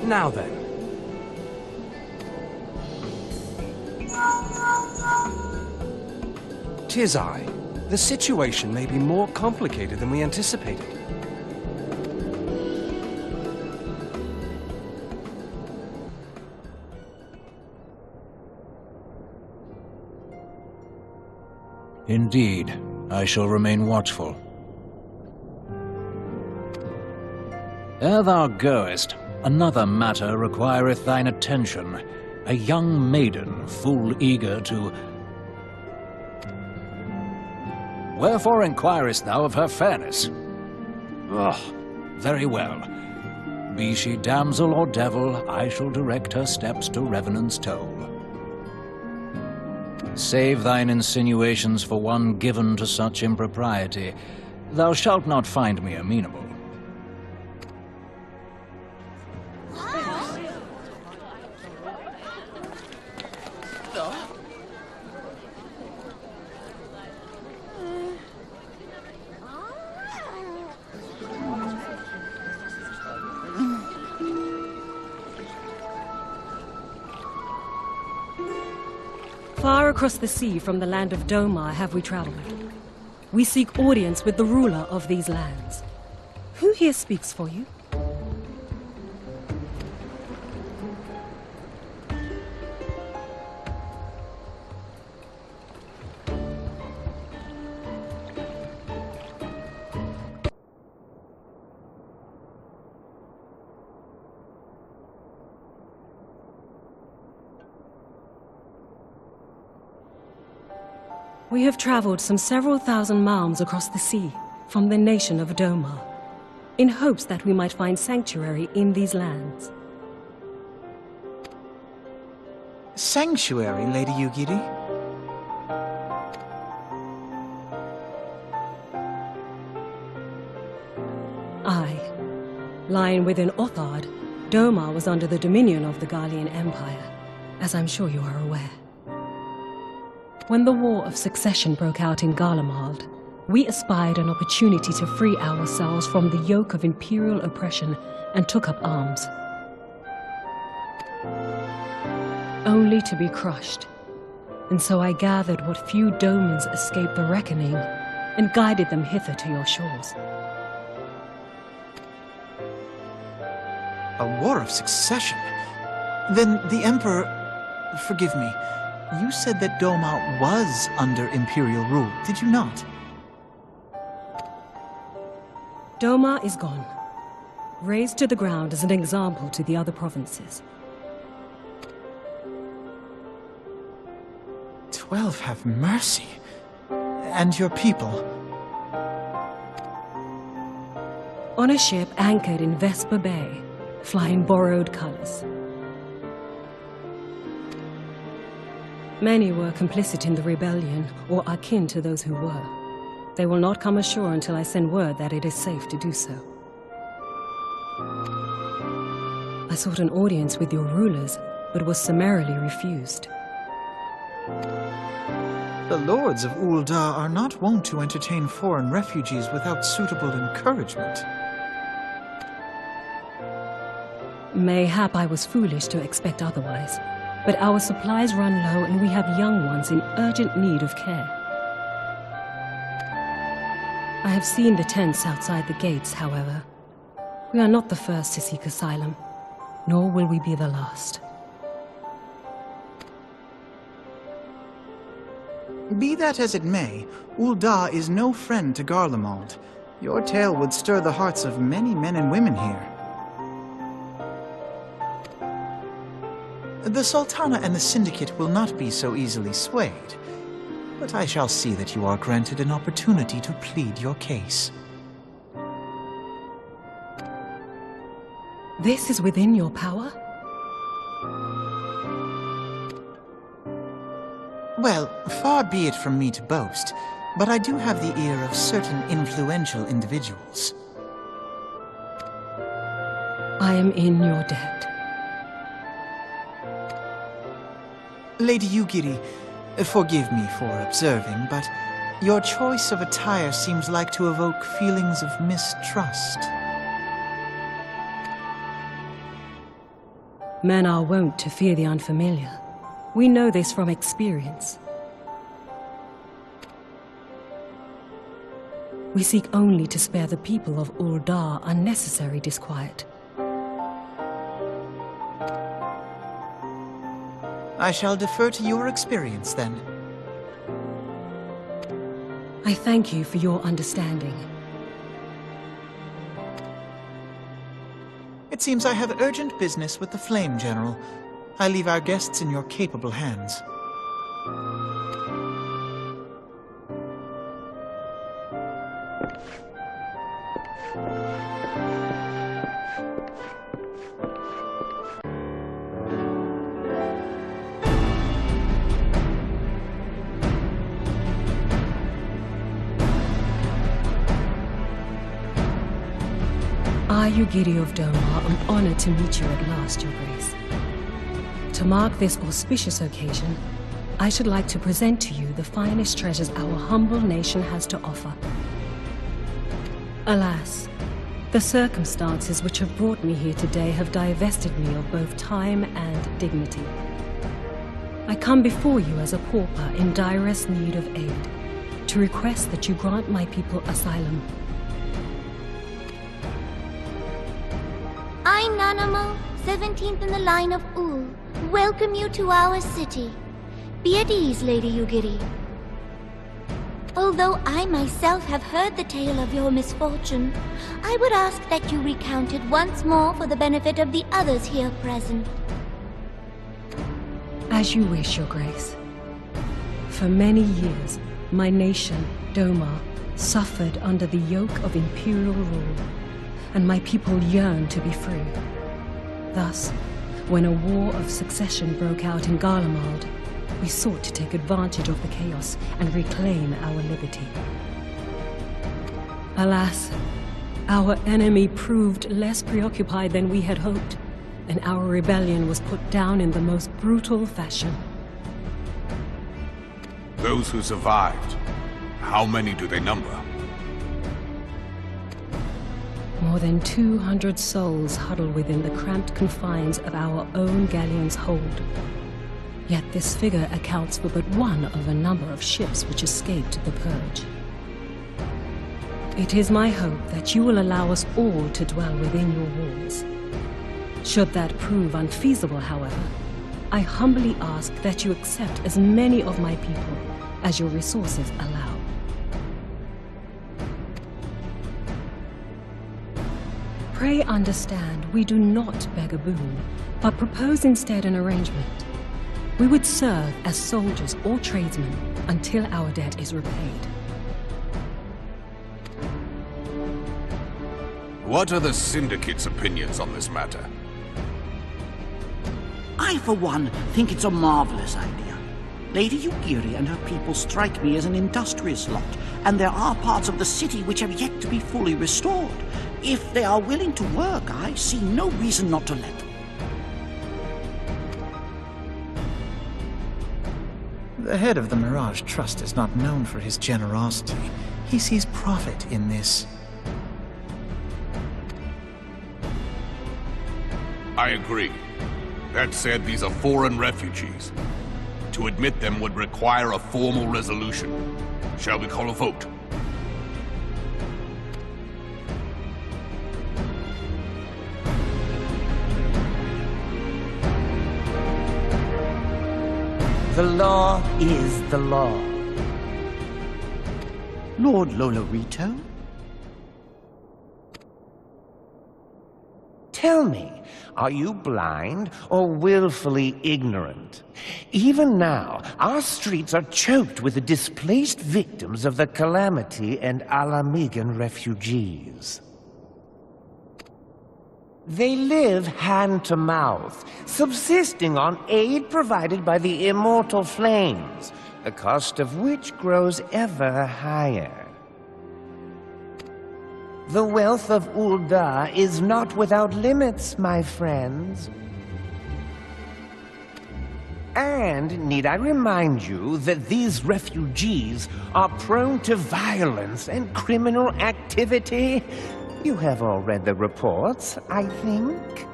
Now then. Tis I. The situation may be more complicated than we anticipated. Indeed, I shall remain watchful. Ere thou goest, another matter requireth thine attention. A young maiden, full eager to... Wherefore inquirest thou of her fairness? Very well. Be she damsel or devil, I shall direct her steps to Revenant's Toll. Save thine insinuations for one given to such impropriety. Thou shalt not find me amenable. Far across the sea from the land of Domar have we traveled. We seek audience with the ruler of these lands. Who here speaks for you? We have traveled some several thousand miles across the sea, from the nation of Domar, in hopes that we might find sanctuary in these lands. Sanctuary, Lady Yugiri? Aye. Lying within Othard, Domar was under the dominion of the Garlean Empire, as I'm sure you are aware. When the War of Succession broke out in Garlemald, we espied an opportunity to free ourselves from the yoke of imperial oppression and took up arms. Only to be crushed. And so I gathered what few Domans escaped the reckoning and guided them hither to your shores. A War of Succession? Then the Emperor... Forgive me. You said that Domar was under Imperial rule, did you not? Domar is gone. Razed to the ground as an example to the other provinces. 12 have mercy. And your people? On a ship anchored in Vesper Bay, flying borrowed colors. Many were complicit in the rebellion, or akin to those who were. They will not come ashore until I send word that it is safe to do so. I sought an audience with your rulers, but was summarily refused. The lords of Uldar are not wont to entertain foreign refugees without suitable encouragement. Mayhap I was foolish to expect otherwise. But our supplies run low and we have young ones in urgent need of care. I have seen the tents outside the gates, however. We are not the first to seek asylum, nor will we be the last. Be that as it may, Uldar is no friend to Garlemald. Your tale would stir the hearts of many men and women here. The Sultana and the Syndicate will not be so easily swayed, but I shall see that you are granted an opportunity to plead your case. This is within your power? Well, far be it from me to boast, but I do have the ear of certain influential individuals. I am in your debt. Lady Yugiri, forgive me for observing, but your choice of attire seems like to evoke feelings of mistrust. Men are wont to fear the unfamiliar. We know this from experience. We seek only to spare the people of Uldar unnecessary disquiet. I shall defer to your experience, then. I thank you for your understanding. It seems I have urgent business with the Flame General. I leave our guests in your capable hands. I, Ugiri of Domar, am honored to meet you at last, Your Grace. To mark this auspicious occasion, I should like to present to you the finest treasures our humble nation has to offer. Alas, the circumstances which have brought me here today have divested me of both time and dignity. I come before you as a pauper in direst need of aid, to request that you grant my people asylum. I, Nanamo, 17th in the line of Ul, welcome you to our city. Be at ease, Lady Ugiri. Although I myself have heard the tale of your misfortune, I would ask that you recount it once more for the benefit of the others here present. As you wish, Your Grace. For many years, my nation, Domar, suffered under the yoke of imperial rule, and my people yearned to be free. Thus, when a war of succession broke out in Garlemald, we sought to take advantage of the chaos and reclaim our liberty. Alas, our enemy proved less preoccupied than we had hoped, and our rebellion was put down in the most brutal fashion. Those who survived, how many do they number? More than 200 souls huddle within the cramped confines of our own galleon's hold. Yet this figure accounts for but one of a number of ships which escaped the purge. It is my hope that you will allow us all to dwell within your walls. Should that prove unfeasible, however, I humbly ask that you accept as many of my people as your resources allow. Pray understand, we do not beg a boon, but propose instead an arrangement. We would serve as soldiers or tradesmen until our debt is repaid. What are the Syndicate's opinions on this matter? I, for one, think it's a marvelous idea. Lady Ugiri and her people strike me as an industrious lot, and there are parts of the city which have yet to be fully restored. If they are willing to work, I see no reason not to let them. The head of the Mirage Trust is not known for his generosity. He sees profit in this. I agree. That said, these are foreign refugees. To admit them would require a formal resolution. Shall we call a vote? The law is the law. Lord Lolorito? Tell me, are you blind or willfully ignorant? Even now, our streets are choked with the displaced victims of the Calamity and Alamigan refugees. They live hand to mouth, subsisting on aid provided by the immortal flames, the cost of which grows ever higher. The wealth of Uldar is not without limits, my friends. And need I remind you that these refugees are prone to violence and criminal activity? You have all read the reports, I think.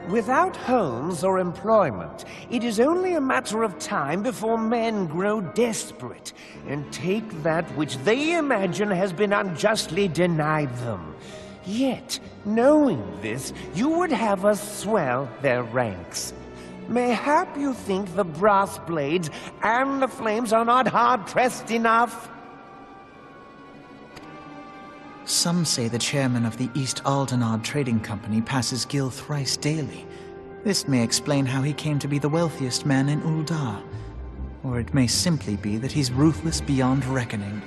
Without homes or employment, it is only a matter of time before men grow desperate and take that which they imagine has been unjustly denied them. Yet, knowing this, you would have us swell their ranks. Mayhap you think the brass blades and the flames are not hard-pressed enough? Some say the chairman of the East Aldenard Trading Company passes Gil thrice daily. This may explain how he came to be the wealthiest man in Uldar. Or it may simply be that he's ruthless beyond reckoning.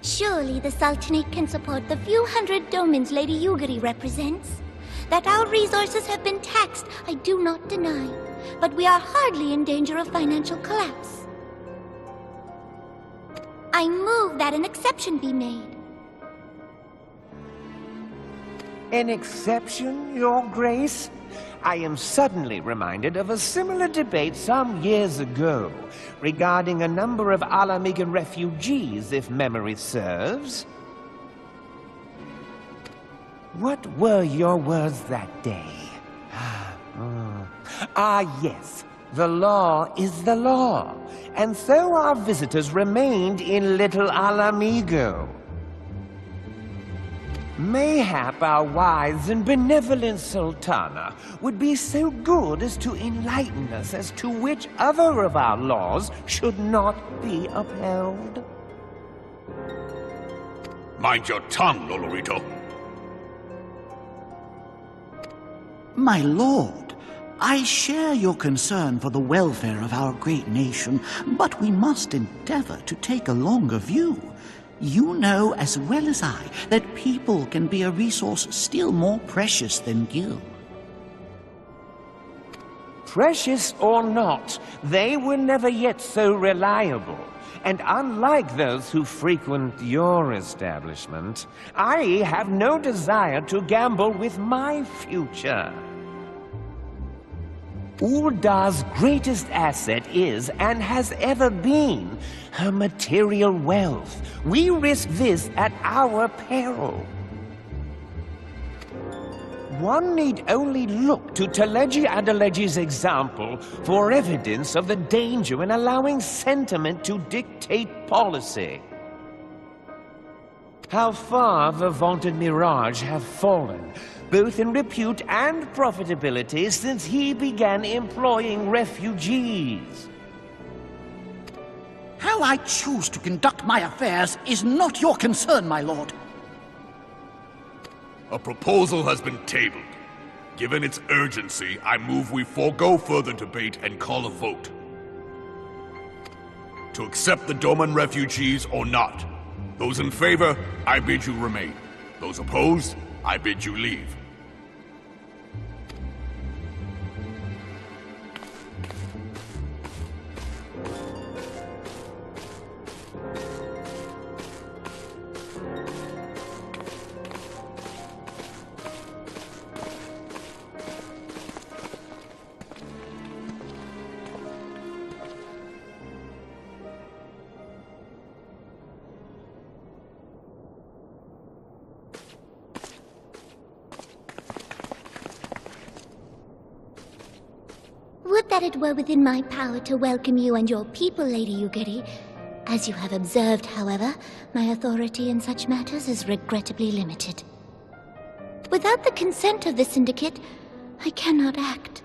Surely the Sultanate can support the few hundred domins Lady Yugiri represents. That our resources have been taxed, I do not deny. But we are hardly in danger of financial collapse. I move that an exception be made. An exception, Your Grace? I am suddenly reminded of a similar debate some years ago regarding a number of Alamigan refugees, if memory serves. What were your words that day? Yes. The law is the law, and so our visitors remained in Little Alamigo. Mayhap our wise and benevolent Sultana would be so good as to enlighten us as to which other of our laws should not be upheld. Mind your tongue, Lolorito. My lord, I share your concern for the welfare of our great nation, but we must endeavor to take a longer view. You know as well as I that people can be a resource still more precious than Gil. Precious or not, they were never yet so reliable. And unlike those who frequent your establishment, I have no desire to gamble with my future. Uldar's greatest asset is, and has ever been, her material wealth. We risk this at our peril. One need only look to Teleji Adeleji's example for evidence of the danger in allowing sentiment to dictate policy. How far the vaunted Mirage have fallen, both in repute and profitability, since he began employing refugees. How I choose to conduct my affairs is not your concern, my lord. A proposal has been tabled. Given its urgency, I move we forego further debate and call a vote. To accept the Doman refugees or not. Those in favor, I bid you remain. Those opposed, I bid you leave. Would that it were within my power to welcome you and your people, Lady Yugiri. As you have observed, however, my authority in such matters is regrettably limited. Without the consent of the Syndicate, I cannot act.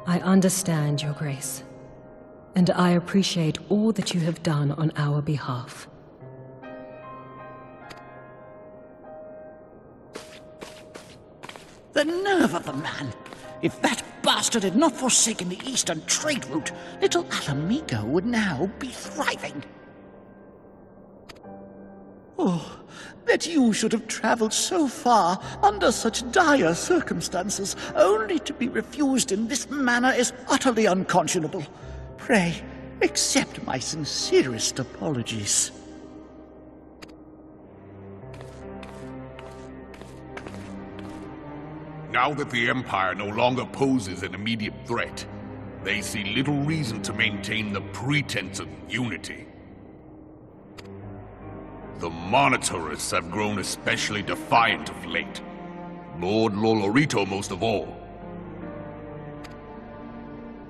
I understand, Your Grace, and I appreciate all that you have done on our behalf. The nerve of the man! If that bastard had not forsaken the eastern trade route, Little Alamigo would now be thriving. Oh, that you should have traveled so far under such dire circumstances, only to be refused in this manner is utterly unconscionable. Pray, accept my sincerest apologies. Now that the Empire no longer poses an immediate threat, they see little reason to maintain the pretense of unity. The Monitorists have grown especially defiant of late. Lord Lolorito most of all.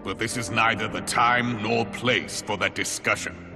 But this is neither the time nor place for that discussion.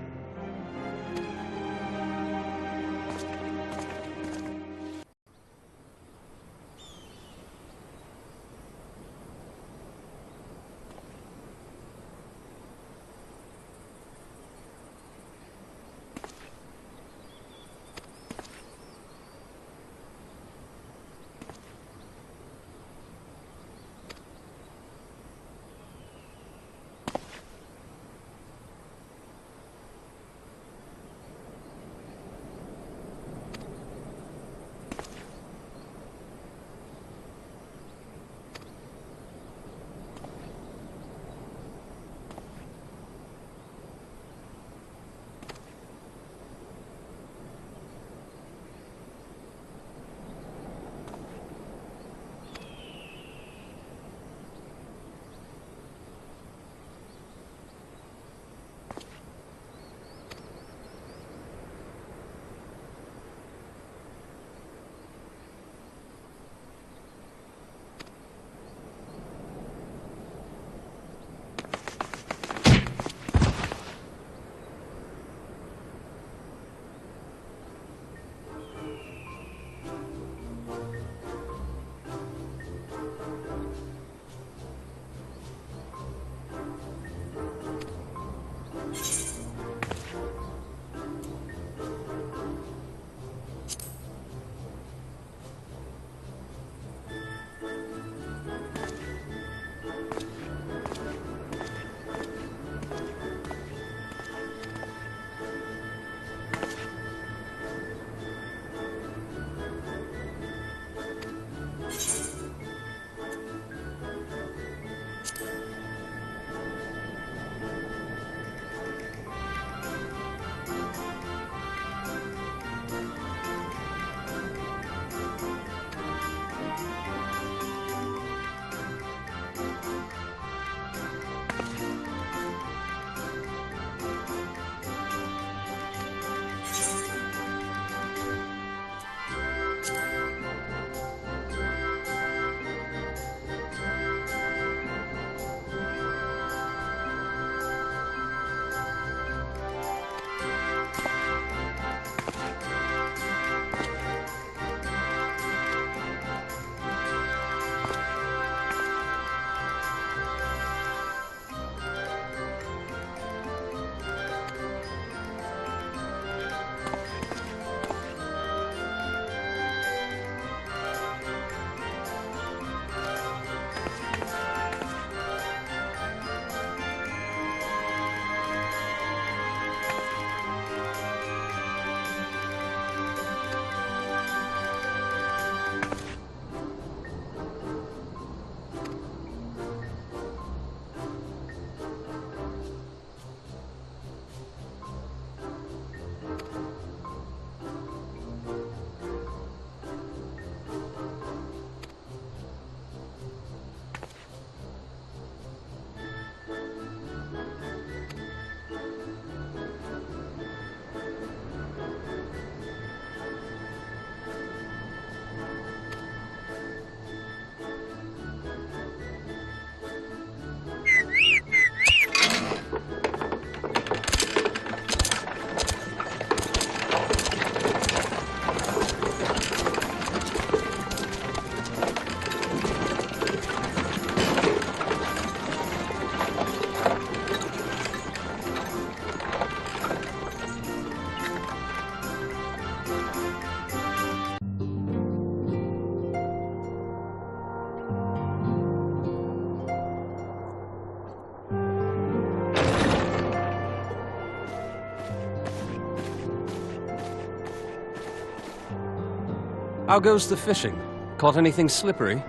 How goes the fishing? Caught anything slippery?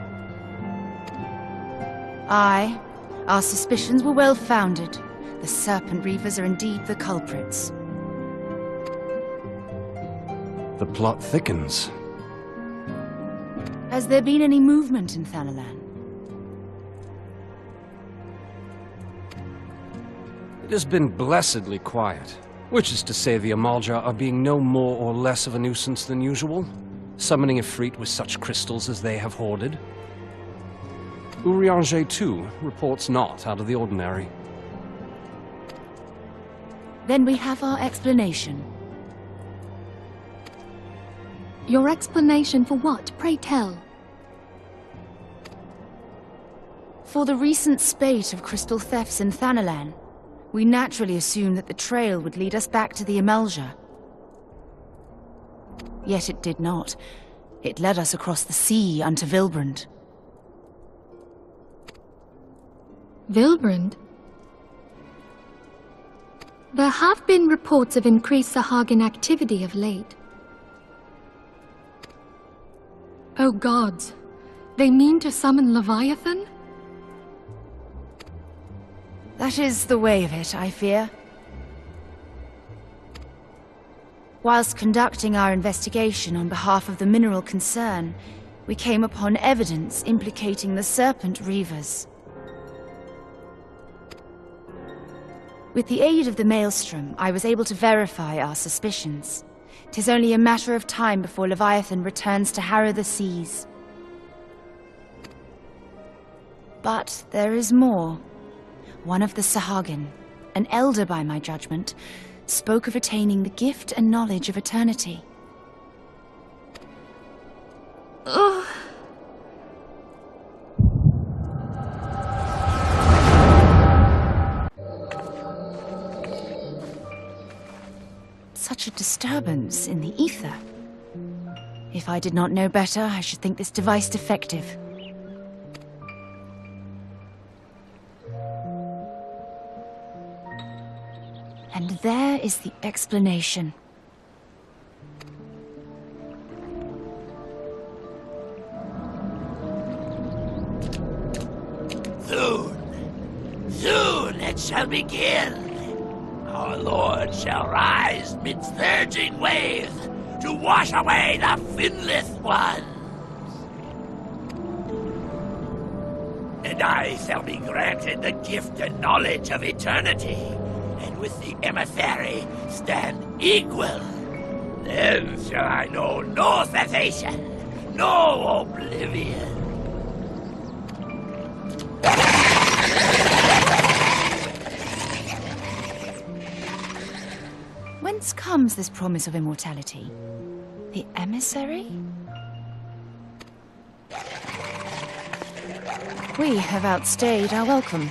Aye. Our suspicions were well founded. The Serpent Reavers are indeed the culprits. The plot thickens. Has there been any movement in Thanalan? It has been blessedly quiet. Which is to say the Amalja are being no more or less of a nuisance than usual, summoning Ifrit with such crystals as they have hoarded. Urianger, too, reports not out of the ordinary. Then we have our explanation. Your explanation for what, pray tell? For the recent spate of crystal thefts in Thanalan, we naturally assumed that the trail would lead us back to the Amalja. Yet it did not. It led us across the sea unto Vilbrand. Vilbrand? There have been reports of increased Sahagin activity of late. Oh gods, they mean to summon Leviathan? That is the way of it, I fear. Whilst conducting our investigation on behalf of the mineral concern, we came upon evidence implicating the Serpent Reavers. With the aid of the Maelstrom, I was able to verify our suspicions. 'Tis only a matter of time before Leviathan returns to harrow the seas. But there is more. One of the Sahagin, an elder by my judgment, spoke of attaining the gift and knowledge of eternity. Ugh. Such a disturbance in the ether. If I did not know better, I should think this device defective. And there is the explanation. Soon it shall begin. Our Lord shall rise midst surging waves to wash away the finless ones. And I shall be granted the gift and knowledge of eternity, and with the emissary stand equal. Then shall I know no cessation, no oblivion. Whence comes this promise of immortality? The emissary? We have outstayed our welcome.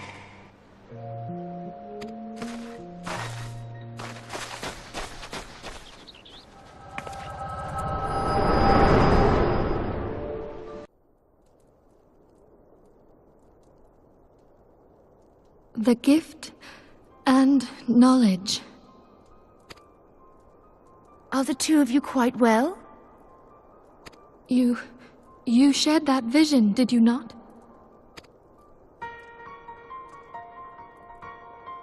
The gift and knowledge. Are the two of you quite well? You shared that vision, did you not?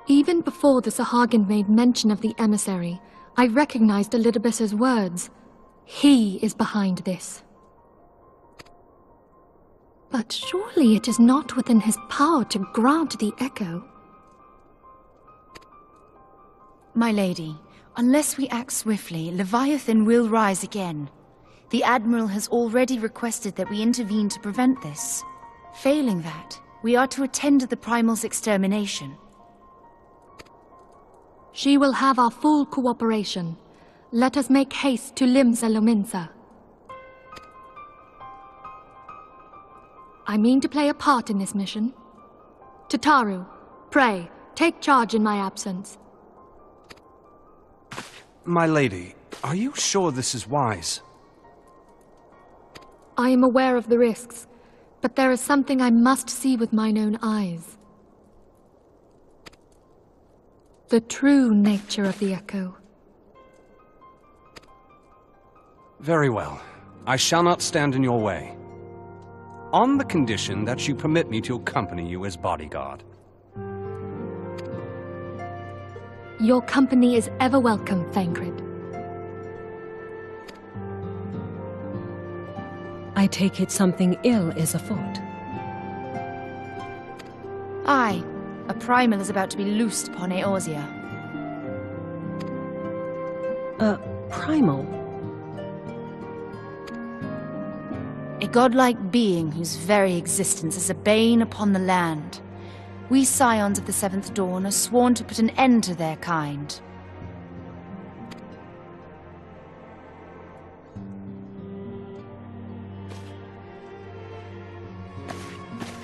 Even before the Sahagin made mention of the emissary, I recognized Elidibus's words. He is behind this. But surely it is not within his power to grant the echo. My lady, unless we act swiftly, Leviathan will rise again. The Admiral has already requested that we intervene to prevent this. Failing that, we are to attend to the Primal's extermination. She will have our full cooperation. Let us make haste to Limsa Lominsa. I mean to play a part in this mission. Tataru, pray, take charge in my absence. My lady, are you sure this is wise? I am aware of the risks, but there is something I must see with mine own eyes. The true nature of the echo. Very well. I shall not stand in your way. On the condition that you permit me to accompany you as bodyguard. Your company is ever welcome, Thancred. I take it something ill is afoot. Aye, a primal is about to be loosed upon Eorzea. Primal? A godlike being whose very existence is a bane upon the land. We scions of the Seventh Dawn are sworn to put an end to their kind.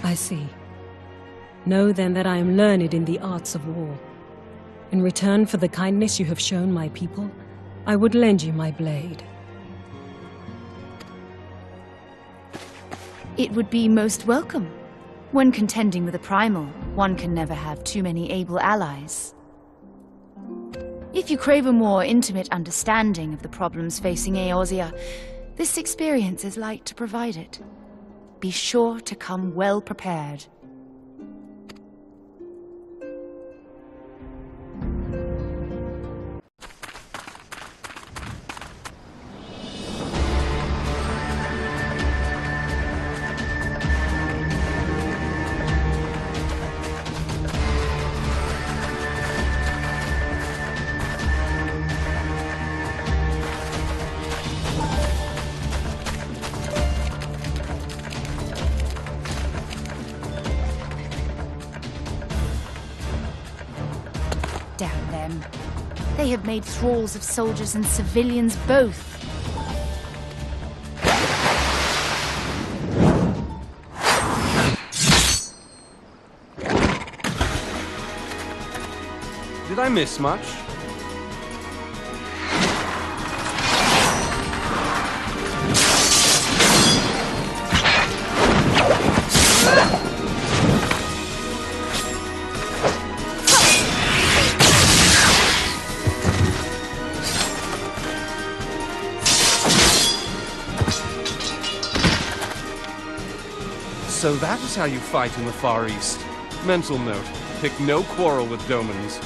I see. Know then that I am learned in the arts of war. In return for the kindness you have shown my people, I would lend you my blade. It would be most welcome. When contending with a primal, one can never have too many able allies. If you crave a more intimate understanding of the problems facing Eorzea, this experience is like to provide it. Be sure to come well prepared. Damn them. They have made thralls of soldiers and civilians both. Did I miss much? So that is how you fight in the Far East. Mental note, pick no quarrel with Domans.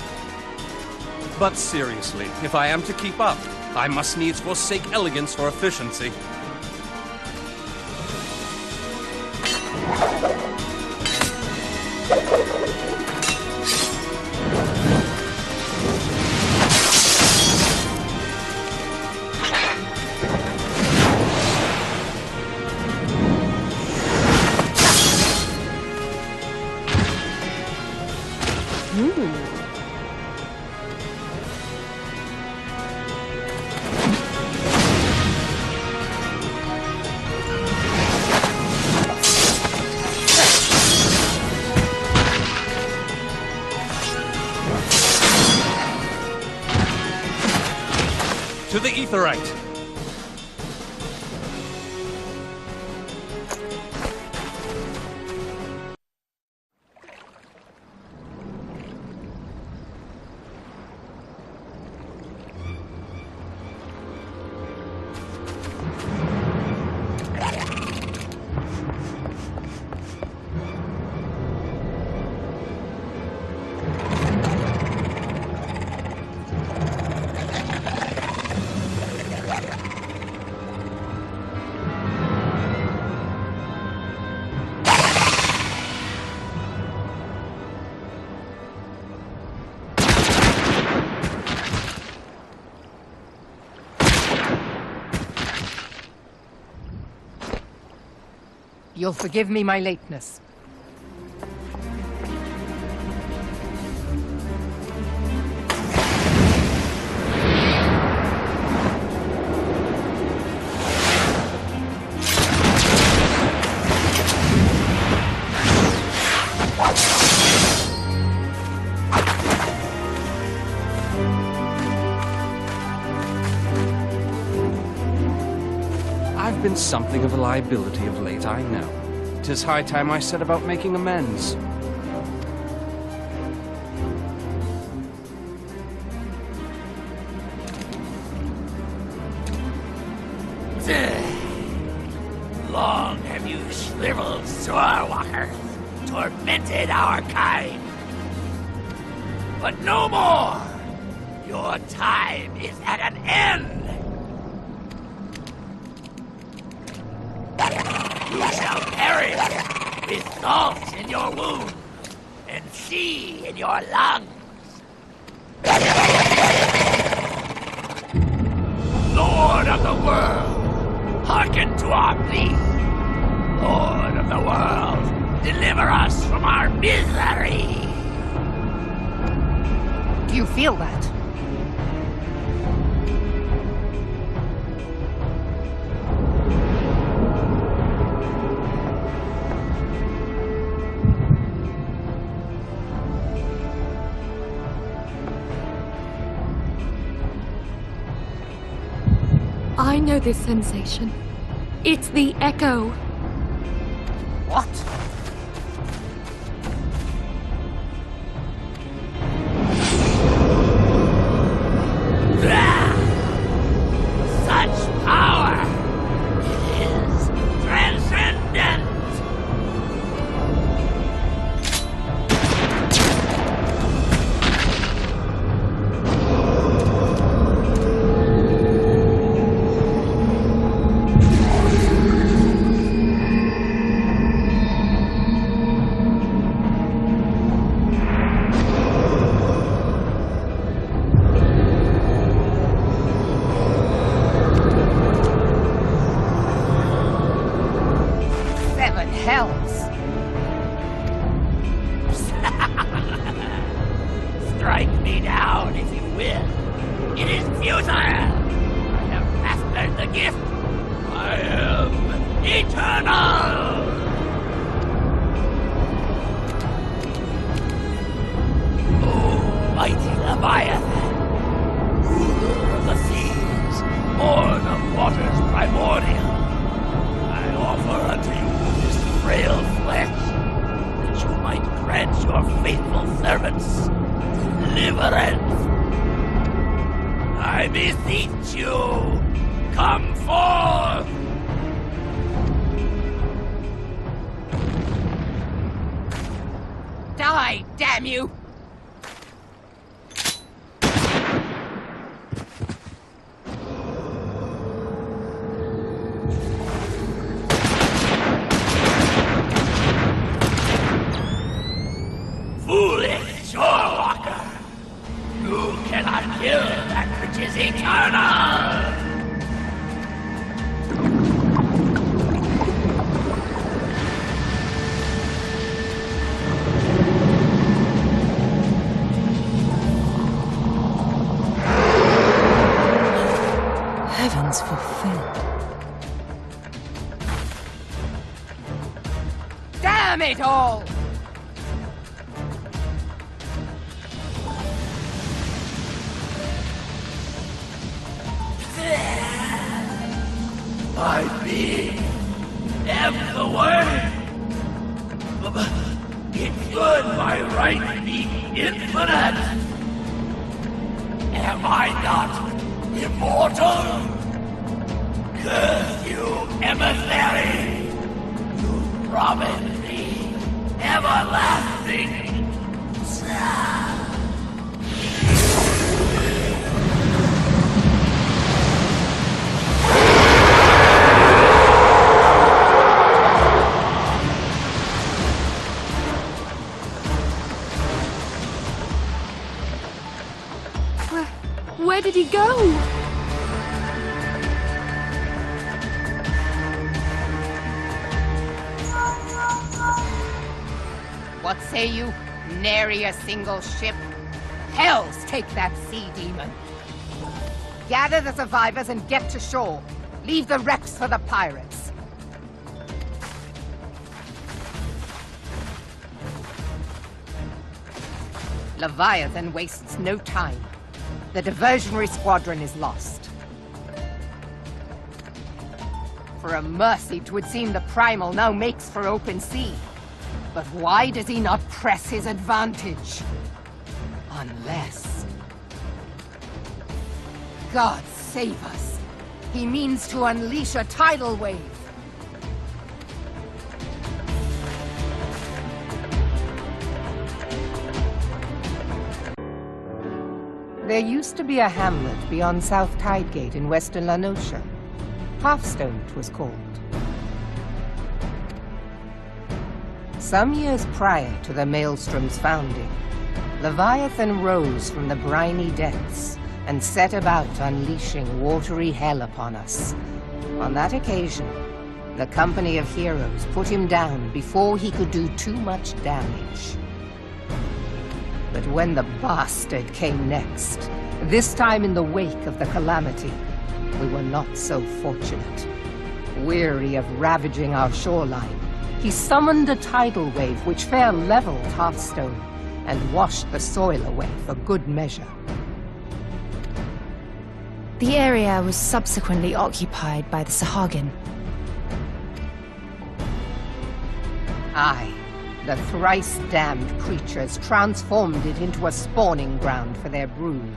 But seriously, if I am to keep up, I must needs forsake elegance for efficiency. To the Aetherite! You'll forgive me my lateness. I've been something of a liability of late, I know. 'Tis high time I set about making amends. Long have you shriveled Sorewalkers, tormented our kind. But no more! Your time is at an end! You shall perish with salt in your wounds and sea in your lungs. hearken to our plea. Lord of the world, deliver us from our misery! Do you feel that? I know this sensation. It's the echo. What? Such power! It is transcendent! Strike me down if you will. It is futile. I have mastered the gift. I am eternal. Oh, mighty Leviathan, ruler of the seas, born of waters primordial, I offer unto you this frail flesh, that you might grant your faithful servants deliverance. I beseech you, come forth! Die, damn you! Foolish shorewalker! You cannot kill that which is eternal! Heavens fulfilled. Damn it all! My being am the way. It should by right be infinite. Am I not immortal? Curse you, emissary! You promised me everlasting. Where did he go? What say you? Nary a single ship? Hells take that sea demon! Gather the survivors and get to shore. Leave the wrecks for the pirates. Leviathan wastes no time. The diversionary squadron is lost. For a mercy, 'twould seem the Primal now makes for open sea. But why does he not press his advantage? Unless... God save us! He means to unleash a tidal wave. There used to be a hamlet beyond South Tidegate in western Lanosha. Halfstone, 'twas called. Some years prior to the Maelstrom's founding, Leviathan rose from the briny depths and set about unleashing watery hell upon us, On that occasion, the Company of Heroes put him down before he could do too much damage. But when the bastard came next, this time in the wake of the calamity, we were not so fortunate. Weary of ravaging our shoreline, he summoned a tidal wave which fair leveled Hearthstone and washed the soil away for good measure. The area was subsequently occupied by the Sahagin. Aye, the thrice-damned creatures transformed it into a spawning ground for their brood.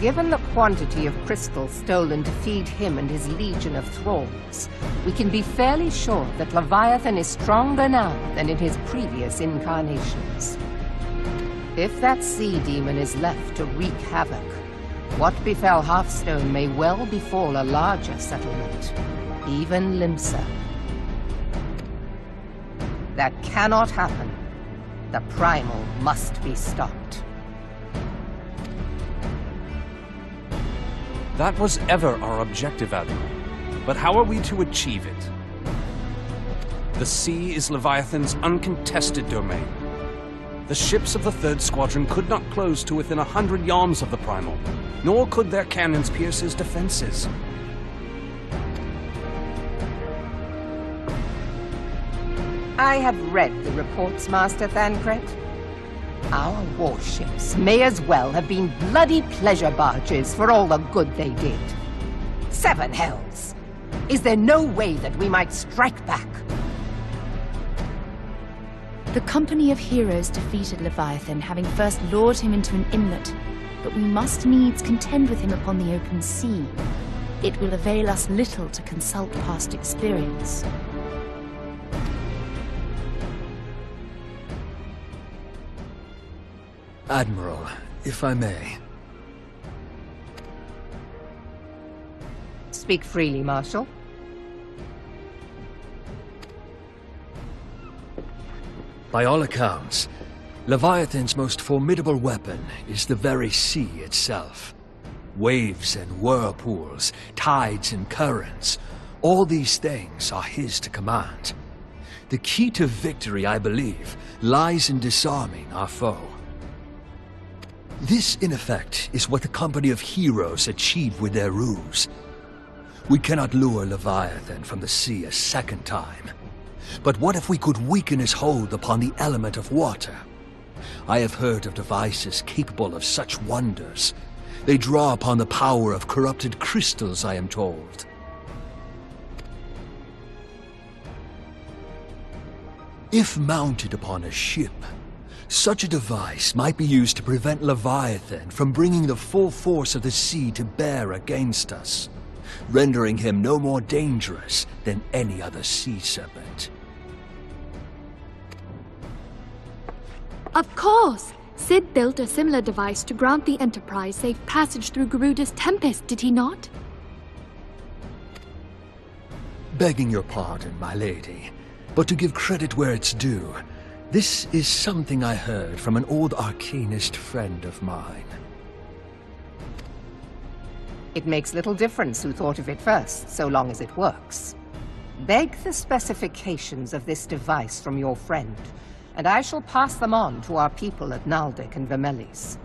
Given the quantity of crystals stolen to feed him and his legion of thralls, we can be fairly sure that Leviathan is stronger now than in his previous incarnations. If that sea demon is left to wreak havoc, what befell Hearthstone may well befall a larger settlement, even Limsa. That cannot happen. The primal must be stopped. That was ever our objective, Admiral. But how are we to achieve it? The sea is Leviathan's uncontested domain. The ships of the 3rd Squadron could not close to within 100 yards of the primal, nor could their cannons pierce his defenses. I have read the reports, Master Thancred. Our warships may as well have been bloody pleasure barges for all the good they did. 7 hells! Is there no way that we might strike back? The Company of Heroes defeated Leviathan, having first lured him into an inlet, but we must needs contend with him upon the open sea. It will avail us little to consult past experience. Admiral, if I may. Speak freely, Marshal. By all accounts, Leviathan's most formidable weapon is the very sea itself. Waves and whirlpools, tides and currents, all these things are his to command. The key to victory, I believe, lies in disarming our foe. This, in effect, is what the Company of Heroes achieved with their ruse. We cannot lure Leviathan from the sea a second time. But what if we could weaken his hold upon the element of water? I have heard of devices capable of such wonders. They draw upon the power of corrupted crystals, I am told. If mounted upon a ship, such a device might be used to prevent Leviathan from bringing the full force of the sea to bear against us, rendering him no more dangerous than any other sea serpent. Of course! Sid built a similar device to grant the Enterprise safe passage through Garuda's Tempest, did he not? Begging your pardon, my lady, but to give credit where it's due, this is something I heard from an old arcanist friend of mine. It makes little difference who thought of it first, so long as it works. Beg the specifications of this device from your friend, and I shall pass them on to our people at Naldic and Vermelis.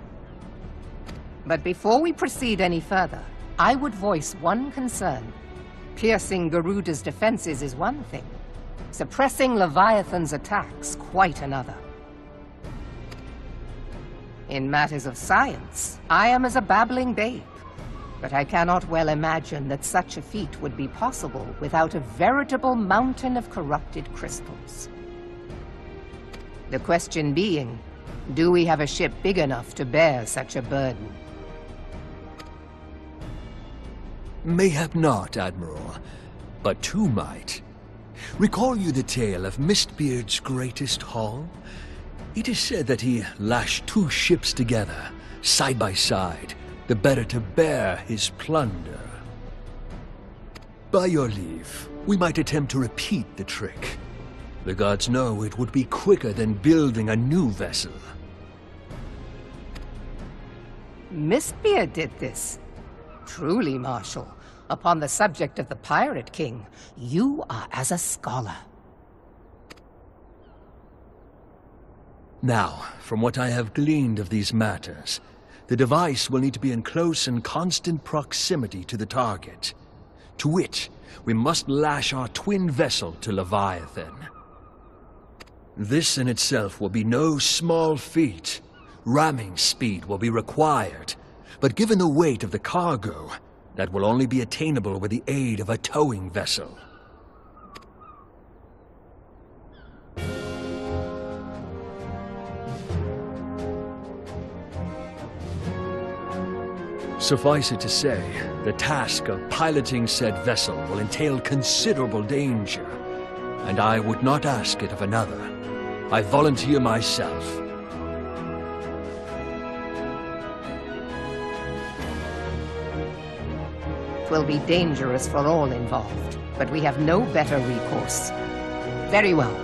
But before we proceed any further, I would voice one concern. Piercing Garuda's defenses is one thing. Suppressing Leviathan's attacks, quite another. In matters of science, I am as a babbling babe, but I cannot well imagine that such a feat would be possible without a veritable mountain of corrupted crystals. The question being, do we have a ship big enough to bear such a burden? Mayhap not, Admiral, but 2 might. Recall you the tale of Mistbeard's greatest haul? It is said that he lashed 2 ships together, side by side, the better to bear his plunder. By your leave, we might attempt to repeat the trick. The gods know it would be quicker than building a new vessel. Mistbeard did this. Truly, Marshal, upon the subject of the Pirate King, you are as a scholar. Now, from what I have gleaned of these matters, the device will need to be in close and constant proximity to the target. To which, we must lash our twin vessel to Leviathan. This in itself will be no small feat. Ramming speed will be required, but given the weight of the cargo, that will only be attainable with the aid of a towing vessel. Suffice it to say, the task of piloting said vessel will entail considerable danger, and I would not ask it of another. I volunteer myself. It will be dangerous for all involved, but we have no better recourse. Very well.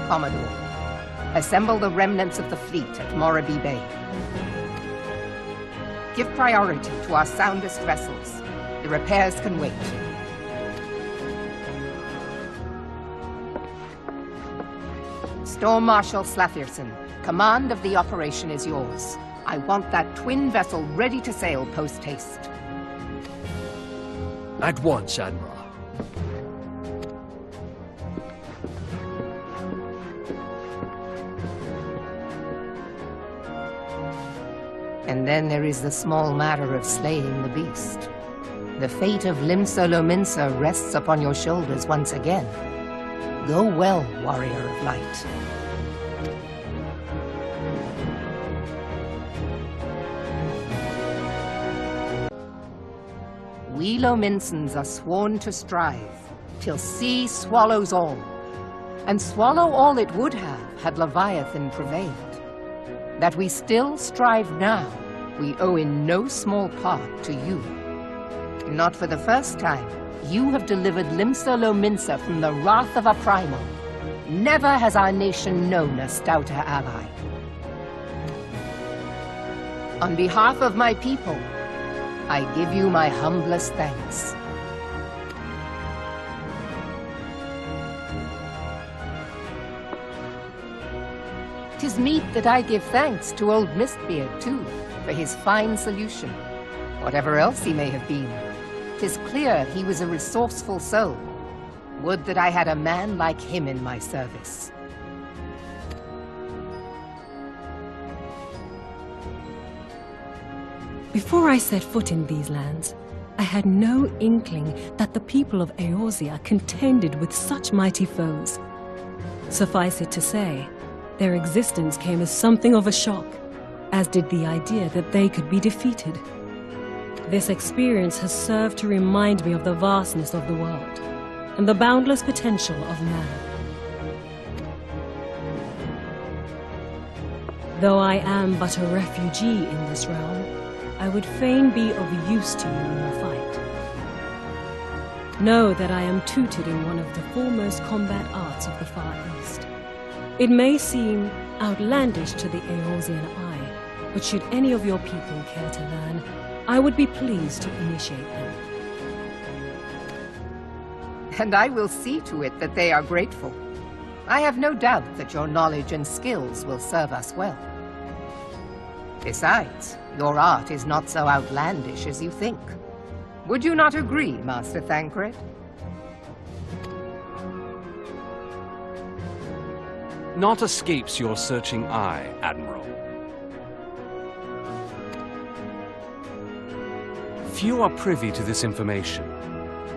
Commodore, assemble the remnants of the fleet at Morabee Bay. Give priority to our soundest vessels. The repairs can wait. Storm Marshal Slathierson, command of the operation is yours. I want that twin vessel ready to sail post-haste. At once, Admiral. And then there is the small matter of slaying the beast. The fate of Lim-Solo-Minsa rests upon your shoulders once again. Go well, warrior of light. We Lominsans are sworn to strive, till sea swallows all. And swallow all it would have, had Leviathan prevailed. That we still strive now, we owe in no small part to you. Not for the first time, you have delivered Lim-Solo-Minsa from the wrath of a primal. Never has our nation known a stouter ally. On behalf of my people, I give you my humblest thanks. 'Tis meet that I give thanks to old Mistbeard, too, for his fine solution. Whatever else he may have been, 'tis clear he was a resourceful soul. Would that I had a man like him in my service. Before I set foot in these lands, I had no inkling that the people of Eorzea contended with such mighty foes. Suffice it to say, their existence came as something of a shock, as did the idea that they could be defeated. This experience has served to remind me of the vastness of the world, and the boundless potential of man. Though I am but a refugee in this realm, I would fain be of use to you in your fight. Know that I am tutored in one of the foremost combat arts of the Far East. It may seem outlandish to the Eorzean eye, but should any of your people care to learn, I would be pleased to initiate them. And I will see to it that they are grateful. I have no doubt that your knowledge and skills will serve us well. Besides, your art is not so outlandish as you think. Would you not agree, Master Thancred? Naught escapes your searching eye, Admiral. Few are privy to this information,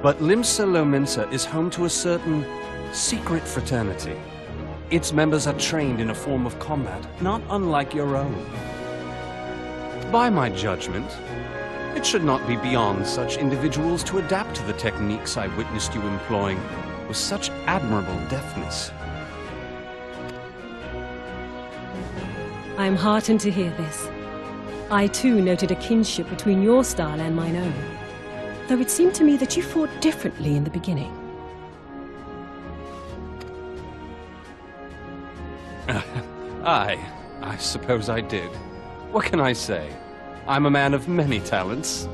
but Lim-Solo-Minsa is home to a certain secret fraternity. Its members are trained in a form of combat not unlike your own. By my judgment, it should not be beyond such individuals to adapt to the techniques I witnessed you employing with such admirable deftness. I am heartened to hear this. I too noted a kinship between your style and mine own, though it seemed to me that you fought differently in the beginning. I suppose I did. What can I say? I'm a man of many talents.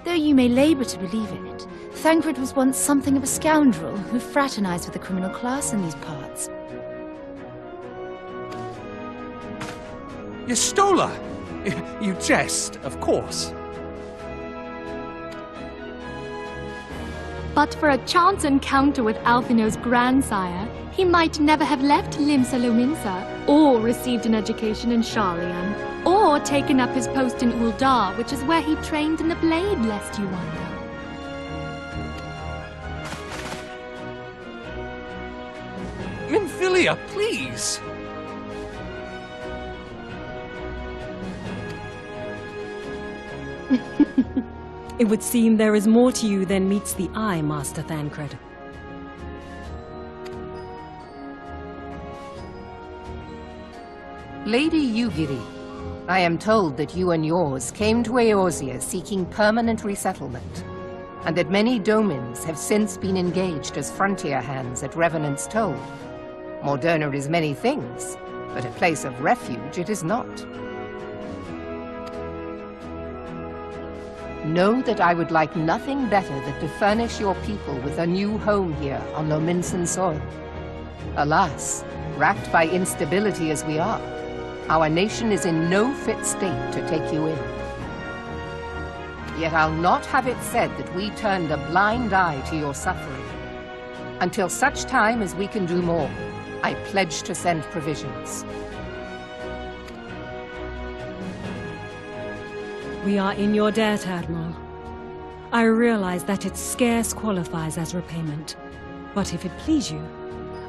Though you may labor to believe in it, Thancred was once something of a scoundrel who fraternized with the criminal class in these parts. Y'shtola! You jest, of course. But for a chance encounter with Alphino's grandsire, he might never have left Limsa Lominsa, or received an education in Sharlayan, or taken up his post in Uldar, which is where he trained in the blade, lest you wonder. Menphina, please! It would seem there is more to you than meets the eye, Master Thancred. Lady Yugiri, I am told that you and yours came to Eorzea seeking permanent resettlement, and that many domins have since been engaged as frontier hands at Revenant's Toll. Moderna is many things, but a place of refuge it is not. Know that I would like nothing better than to furnish your people with a new home here on Lominsan soil. Alas, racked by instability as we are, our nation is in no fit state to take you in. Yet I'll not have it said that we turned a blind eye to your suffering. Until such time as we can do more, I pledge to send provisions. We are in your debt, Admiral. I realize that it scarce qualifies as repayment, but if it please you,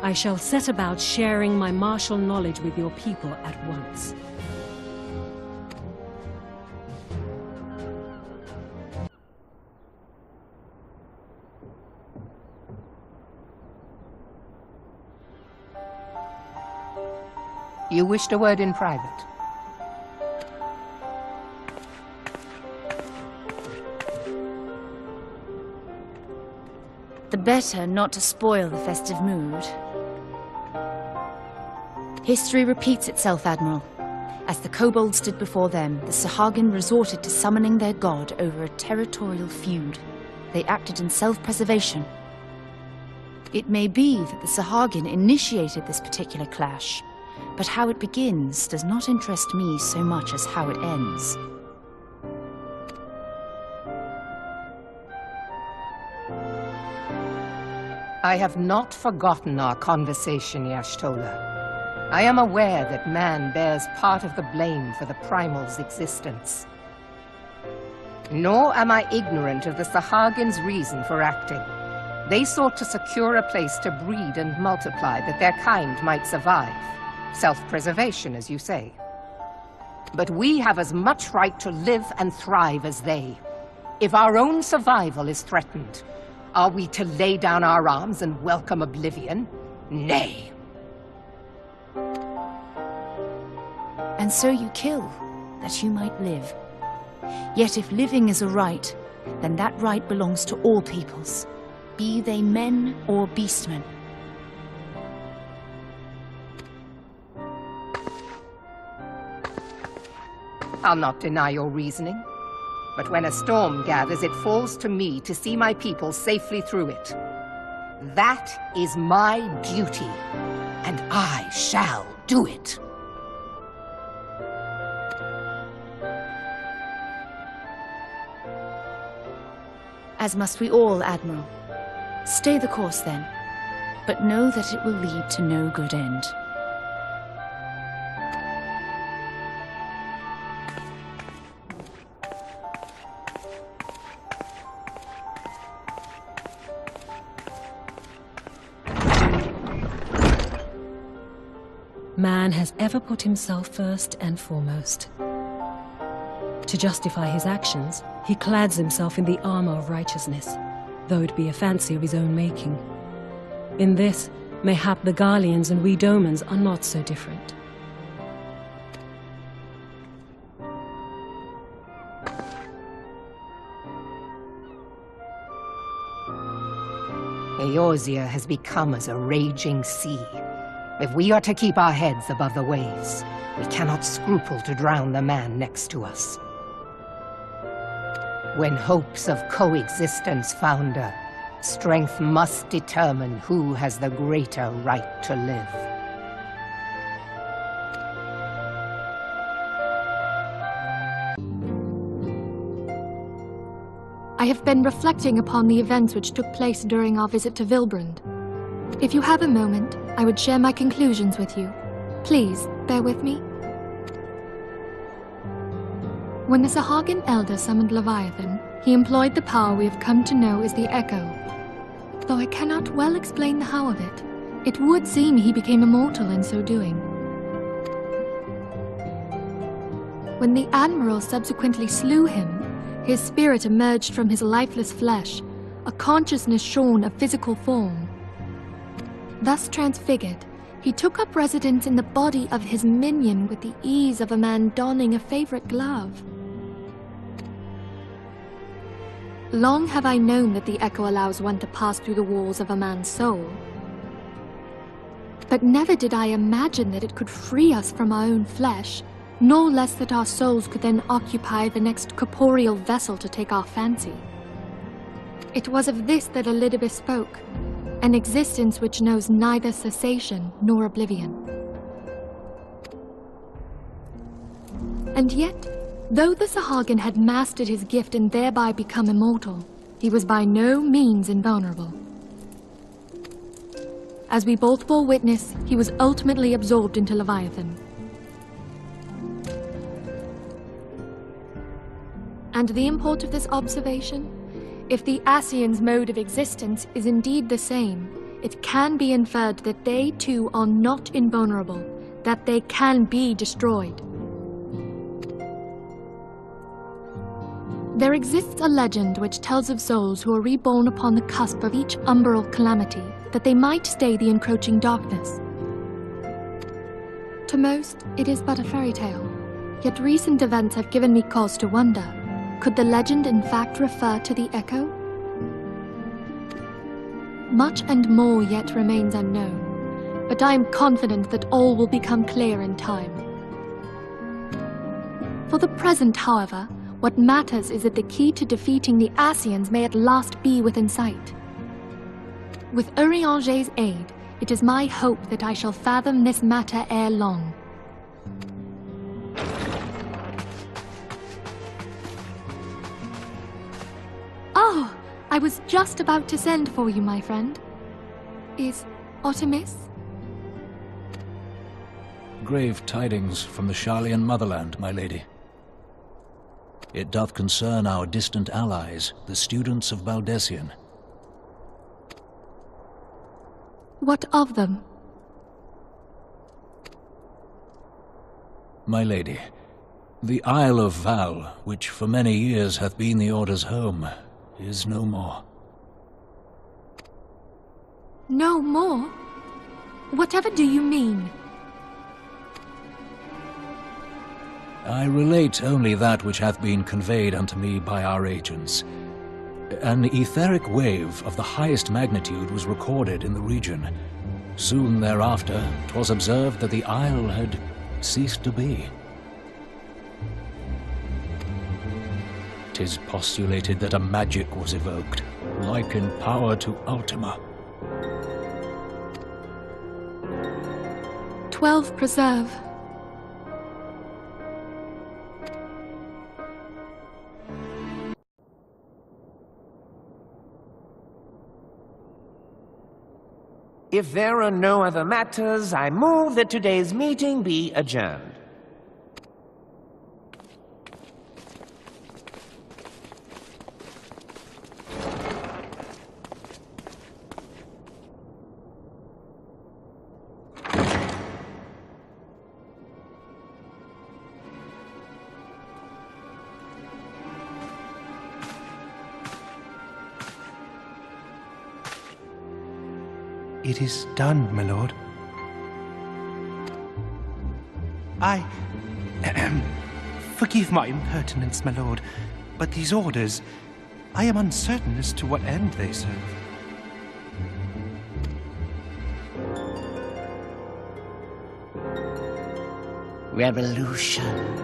I shall set about sharing my martial knowledge with your people at once. You wished a word in private. The better not to spoil the festive mood. History repeats itself, Admiral. As the kobolds stood before them, the Sahagin resorted to summoning their god over a territorial feud. They acted in self-preservation. It may be that the Sahagin initiated this particular clash, but how it begins does not interest me so much as how it ends. I have not forgotten our conversation, Y'shtola. I am aware that man bears part of the blame for the Primal's existence. Nor am I ignorant of the Sahagin's reason for acting. They sought to secure a place to breed and multiply that their kind might survive. Self-preservation, as you say. But we have as much right to live and thrive as they. If our own survival is threatened, are we to lay down our arms and welcome oblivion? Nay. And so you kill, that you might live. Yet if living is a right, then that right belongs to all peoples, be they men or beastmen. I'll not deny your reasoning. But when a storm gathers, it falls to me to see my people safely through it. That is my duty, and I shall do it. As must we all, Admiral. Stay the course then, but know that it will lead to no good end. Man has ever put himself first and foremost. To justify his actions, he clads himself in the armor of righteousness, though it be a fancy of his own making. In this, mayhap the Garleans and we Domans are not so different. Eorzea has become as a raging sea. If we are to keep our heads above the waves, we cannot scruple to drown the man next to us. When hopes of coexistence founder, strength must determine who has the greater right to live. I have been reflecting upon the events which took place during our visit to Vilbrand. If you have a moment, I would share my conclusions with you. Please, bear with me. When the Sahagin Elder summoned Leviathan, he employed the power we have come to know as the Echo. Though I cannot well explain the how of it, it would seem he became immortal in so doing. When the Admiral subsequently slew him, his spirit emerged from his lifeless flesh, a consciousness shorn of physical form. Thus transfigured, he took up residence in the body of his minion with the ease of a man donning a favorite glove. Long have I known that the Echo allows one to pass through the walls of a man's soul. But never did I imagine that it could free us from our own flesh, nor less that our souls could then occupy the next corporeal vessel to take our fancy. It was of this that Elidibus spoke, an existence which knows neither cessation nor oblivion. And yet, though the Sahagin had mastered his gift and thereby become immortal, he was by no means invulnerable. As we both bore witness, he was ultimately absorbed into Leviathan. And the import of this observation? If the Ascians' mode of existence is indeed the same, it can be inferred that they too are not invulnerable, that they can be destroyed. There exists a legend which tells of souls who are reborn upon the cusp of each umbral calamity, that they might stay the encroaching darkness. To most, it is but a fairy tale, yet recent events have given me cause to wonder. Could the legend in fact refer to the Echo? Much and more yet remains unknown, but I am confident that all will become clear in time. For the present, however, what matters is that the key to defeating the Ascians may at last be within sight. With Urianger's aid, it is my hope that I shall fathom this matter ere long. Oh, I was just about to send for you, my friend. Is aught amiss? Grave tidings from the Sharlayan motherland, my lady. It doth concern our distant allies, the students of Baldesion. What of them? My lady, the Isle of Val, which for many years hath been the Order's home, is no more. No more? Whatever do you mean? I relate only that which hath been conveyed unto me by our agents. An etheric wave of the highest magnitude was recorded in the region. Soon thereafter, 'twas observed that the isle had ceased to be. 'Tis postulated that a magic was evoked, like in power to Ultima. 12 preserve. If there are no other matters, I move that today's meeting be adjourned. It is done, my lord. Forgive my impertinence, my lord, but these orders, I am uncertain as to what end they serve. revolution.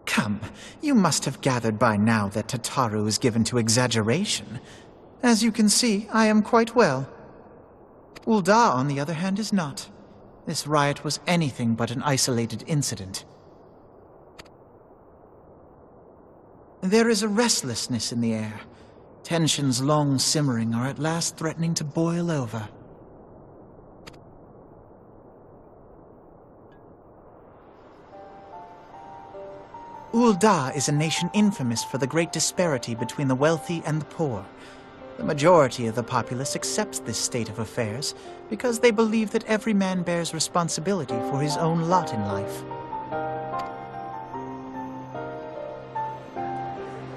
Come, you must have gathered by now that Tataru is given to exaggeration. As you can see, I am quite well. Ul'dah, on the other hand, is not. This riot was anything but an isolated incident. There is a restlessness in the air. Tensions long simmering are at last threatening to boil over. Ul'dah is a nation infamous for the great disparity between the wealthy and the poor. The majority of the populace accepts this state of affairs because they believe that every man bears responsibility for his own lot in life.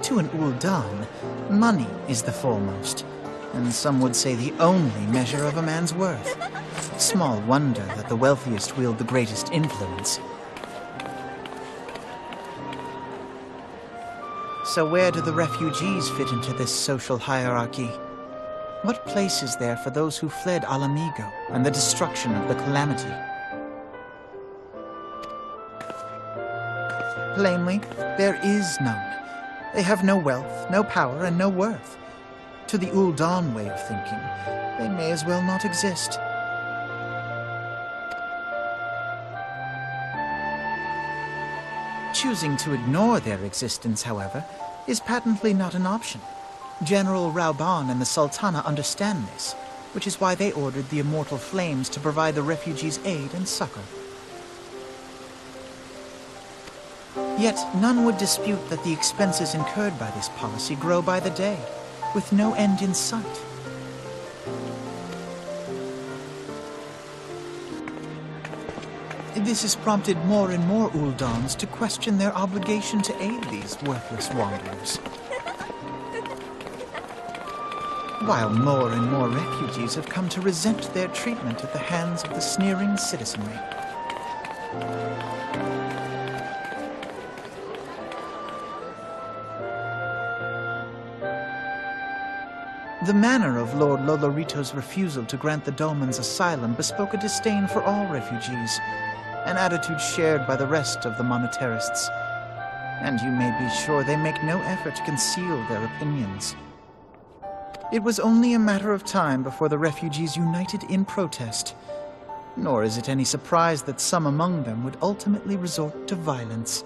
To an Ul'dan, money is the foremost, and some would say the only measure of a man's worth. Small wonder that the wealthiest wield the greatest influence. So where do the refugees fit into this social hierarchy? What place is there for those who fled Alamigo and the destruction of the Calamity? Plainly, there is none. They have no wealth, no power, and no worth. To the Ul'dan way of thinking, they may as well not exist. Choosing to ignore their existence, however, is patently not an option. General Rauban and the Sultana understand this, which is why they ordered the Immortal Flames to provide the refugees aid and succor. Yet none would dispute that the expenses incurred by this policy grow by the day, with no end in sight. This has prompted more and more Ul'dans to question their obligation to aid these worthless wanderers. While more and more refugees have come to resent their treatment at the hands of the sneering citizenry. The manner of Lord Lolorito's refusal to grant the Dolmens asylum bespoke a disdain for all refugees, an attitude shared by the rest of the monetarists. And you may be sure they make no effort to conceal their opinions. It was only a matter of time before the refugees united in protest. Nor is it any surprise that some among them would ultimately resort to violence.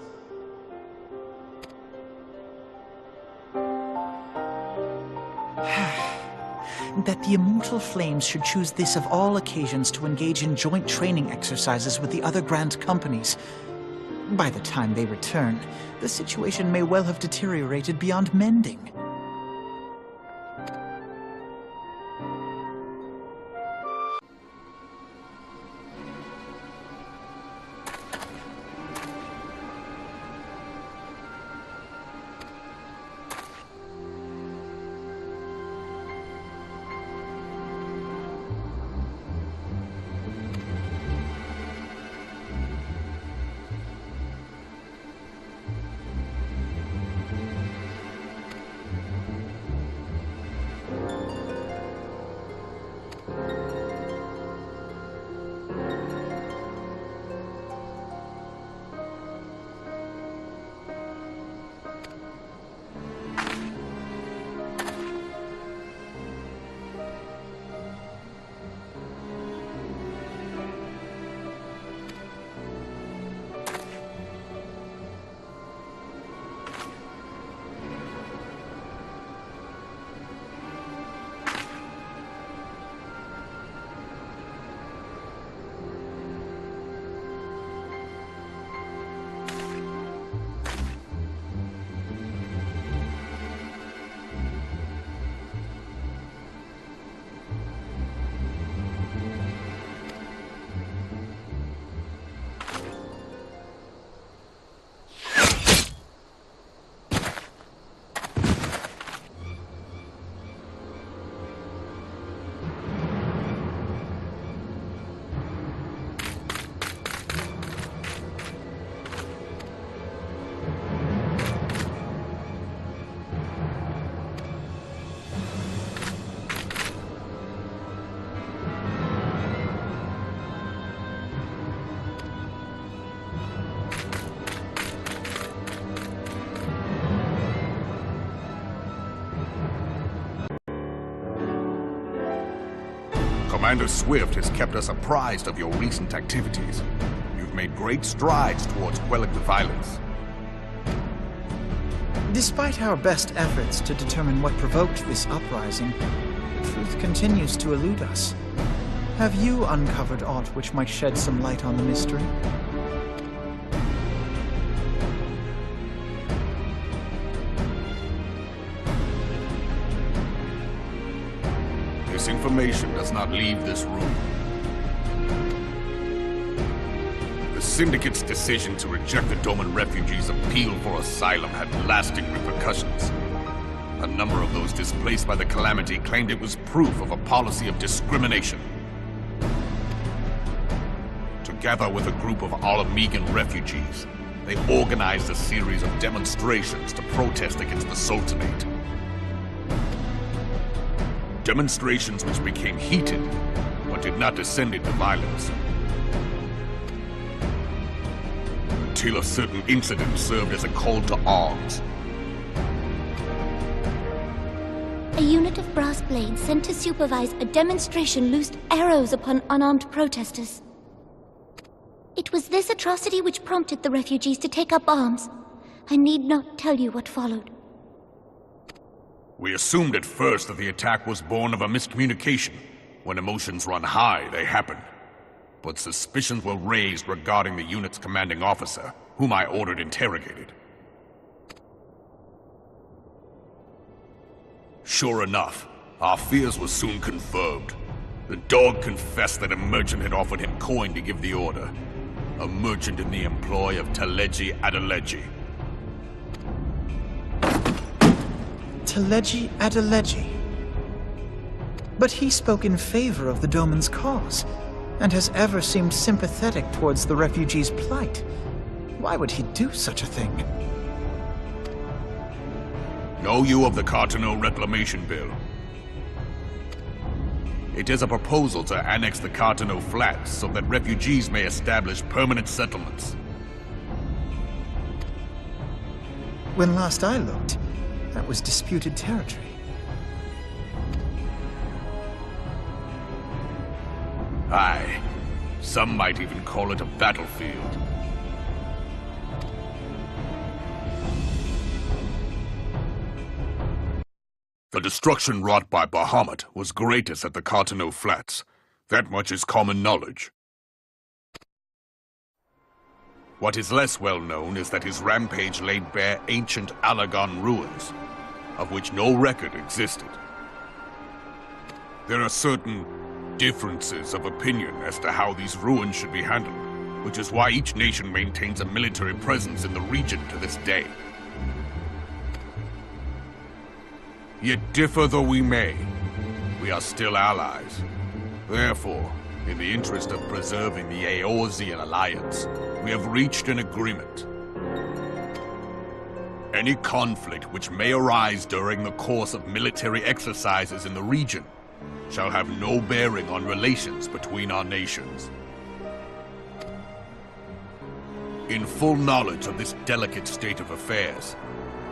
That the Immortal Flames should choose this of all occasions to engage in joint training exercises with the other Grand Companies. By the time they return, the situation may well have deteriorated beyond mending. Commander Swift has kept us apprised of your recent activities. You've made great strides towards quelling the violence. Despite our best efforts to determine what provoked this uprising, truth continues to elude us. Have you uncovered aught which might shed some light on the mystery? This information does not leave this room. The Syndicate's decision to reject the Doman refugees' appeal for asylum had lasting repercussions. A number of those displaced by the Calamity claimed it was proof of a policy of discrimination. Together with a group of Alamegan refugees, they organized a series of demonstrations to protest against the Sultanate. Demonstrations which became heated, but did not descend into violence. Until a certain incident served as a call to arms. A unit of brass blades sent to supervise a demonstration loosed arrows upon unarmed protesters. It was this atrocity which prompted the refugees to take up arms. I need not tell you what followed. We assumed at first that the attack was born of a miscommunication. When emotions run high, they happen. But suspicions were raised regarding the unit's commanding officer, whom I ordered interrogated. Sure enough, our fears were soon confirmed. The dog confessed that a merchant had offered him coin to give the order. A merchant in the employ of Teleji Adeleji. Teleji Adeleji. But he spoke in favor of the Doman's cause, and has ever seemed sympathetic towards the refugees' plight. Why would he do such a thing? Know you of the Cartano Reclamation Bill? It is a proposal to annex the Cartano Flats so that refugees may establish permanent settlements. When last I looked, that was disputed territory. Aye. Some might even call it a battlefield. The destruction wrought by Bahamut was greatest at the Cartano Flats. That much is common knowledge. What is less well known is that his rampage laid bare ancient Alagon ruins, of which no record existed. There are certain differences of opinion as to how these ruins should be handled, which is why each nation maintains a military presence in the region to this day. Yet differ though we may, we are still allies. Therefore, in the interest of preserving the Eorzean alliance, we have reached an agreement. Any conflict which may arise during the course of military exercises in the region shall have no bearing on relations between our nations. In full knowledge of this delicate state of affairs,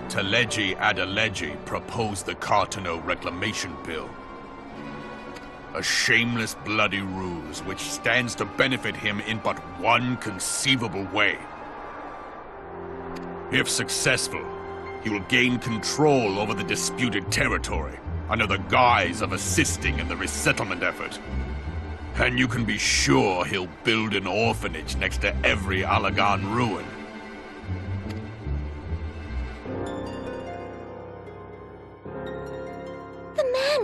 Teleji Adeleji proposed the Cartano Reclamation Bill. A shameless bloody ruse which stands to benefit him in but one conceivable way. If successful, he will gain control over the disputed territory under the guise of assisting in the resettlement effort. And you can be sure he'll build an orphanage next to every Alagon ruin.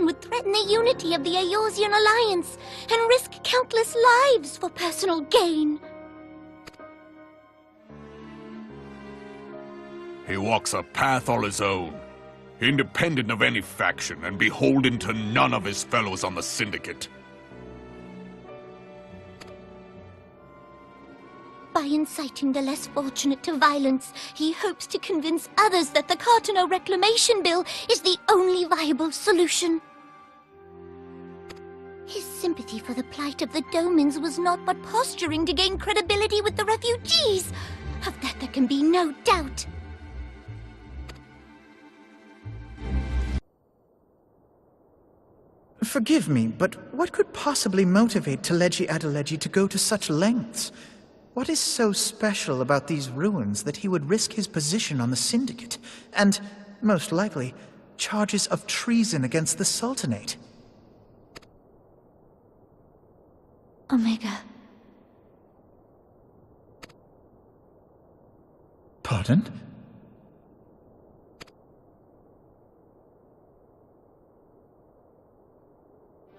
Would threaten the unity of the Eorzean alliance and risk countless lives for personal gain. He walks a path all his own, independent of any faction and beholden to none of his fellows on the Syndicate. By inciting the less fortunate to violence, he hopes to convince others that the Cartano Reclamation Bill is the only viable solution. His sympathy for the plight of the Domans was not but posturing to gain credibility with the refugees. Of that there can be no doubt. Forgive me, but what could possibly motivate Teleji Adeleji to go to such lengths? What is so special about these ruins that he would risk his position on the Syndicate, and, most likely, charges of treason against the Sultanate? Omega. Pardon?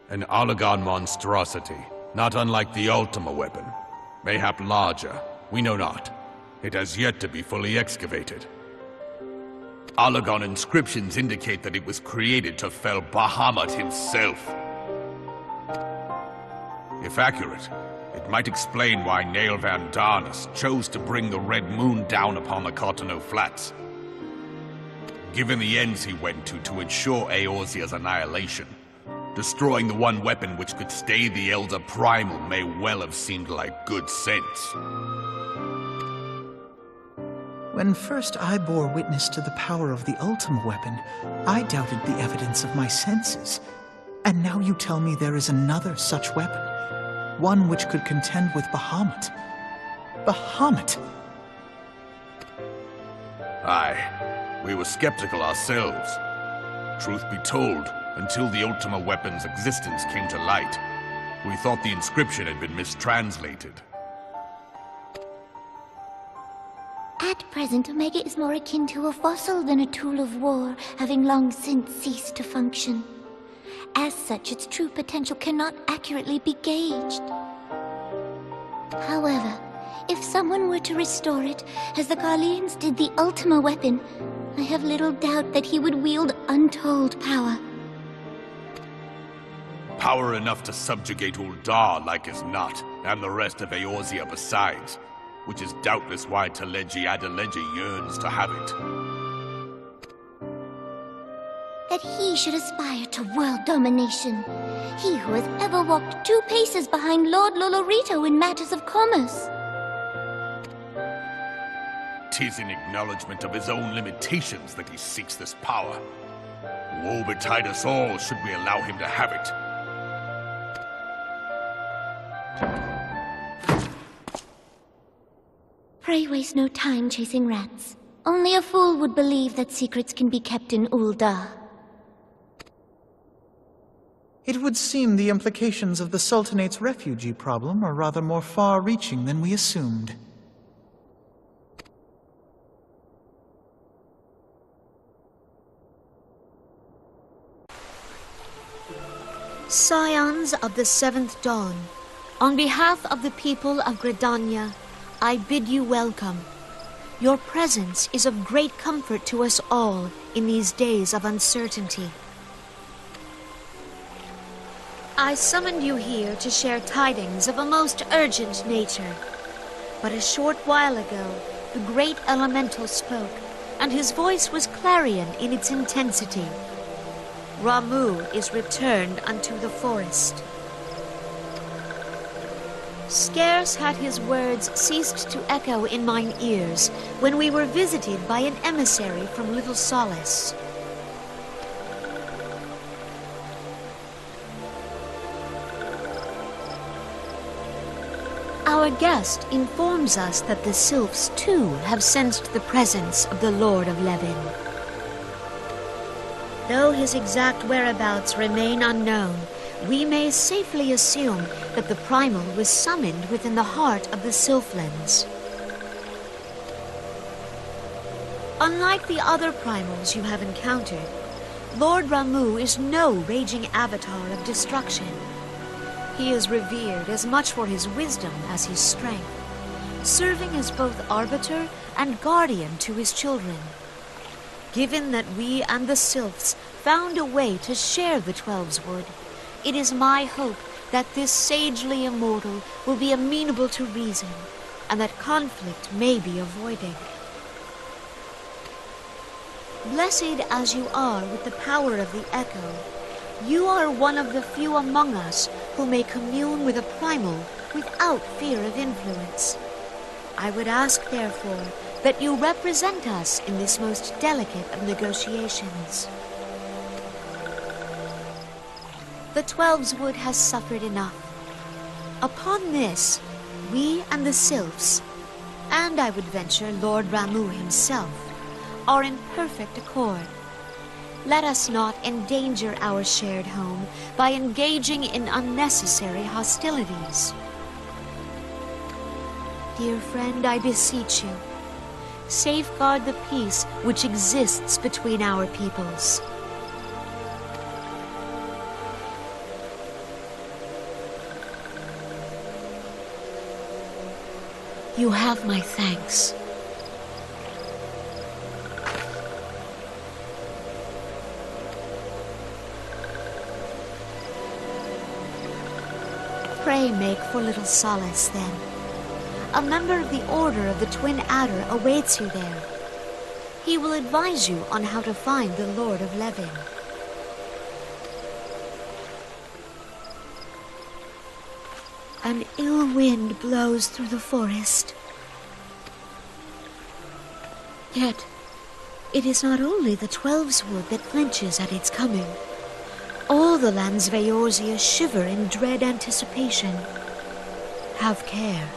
An Oligon monstrosity, not unlike the Ultima weapon. Mayhap larger, we know not. It has yet to be fully excavated. Oligon inscriptions indicate that it was created to fell Bahamut himself. If accurate, it might explain why Nail Van Darnus chose to bring the Red Moon down upon the Cotonou Flats. Given the ends he went to ensure Eorzea's annihilation, destroying the one weapon which could stay the Elder Primal may well have seemed like good sense. When first I bore witness to the power of the Ultima weapon, I doubted the evidence of my senses. And now you tell me there is another such weapon, one which could contend with Bahamut. Bahamut! Aye, we were skeptical ourselves. Truth be told, until the Ultima weapon's existence came to light, we thought the inscription had been mistranslated. At present, Omega is more akin to a fossil than a tool of war, having long since ceased to function. As such, its true potential cannot accurately be gauged. However, if someone were to restore it, as the Garleans did the Ultima weapon, I have little doubt that he would wield untold power. Power enough to subjugate Uldar like as not, and the rest of Eorzea besides, which is doubtless why Teleji Adeleji yearns to have it. That he should aspire to world domination. He who has ever walked 2 paces behind Lord Lolorito in matters of commerce. 'Tis in acknowledgement of his own limitations that he seeks this power. Woe betide us all should we allow him to have it. Pray waste no time chasing rats. Only a fool would believe that secrets can be kept in Uldar. It would seem the implications of the Sultanate's refugee problem are rather more far-reaching than we assumed. Scions of the Seventh Dawn, on behalf of the people of Gridania, I bid you welcome. Your presence is of great comfort to us all in these days of uncertainty. I summoned you here to share tidings of a most urgent nature. But a short while ago, the great elemental spoke, and his voice was clarion in its intensity. Ramuh is returned unto the forest. Scarce had his words ceased to echo in mine ears when we were visited by an emissary from Little Solace. Our guest informs us that the Sylphs too have sensed the presence of the Lord of Levin. Though his exact whereabouts remain unknown, we may safely assume that the Primal was summoned within the heart of the Sylphlands. Unlike the other Primals you have encountered, Lord Ramuh is no raging avatar of destruction. He is revered as much for his wisdom as his strength, serving as both arbiter and guardian to his children. Given that we and the Sylphs found a way to share the Twelveswood, it is my hope that this sagely immortal will be amenable to reason, and that conflict may be avoided. Blessed as you are with the power of the Echo, you are one of the few among us who may commune with a Primal without fear of influence. I would ask, therefore, that you represent us in this most delicate of negotiations. The Twelveswood has suffered enough. Upon this, we and the Sylphs, and I would venture Lord Ramuh himself, are in perfect accord. Let us not endanger our shared home by engaging in unnecessary hostilities. Dear friend, I beseech you, safeguard the peace which exists between our peoples. You have my thanks. Pray make for little solace, then. A member of the Order of the Twin Adder awaits you there. He will advise you on how to find the Lord of Levin. An ill wind blows through the forest. Yet, it is not only the Twelveswood that flinches at its coming. All the lands Veorzia shiver in dread anticipation. Have care.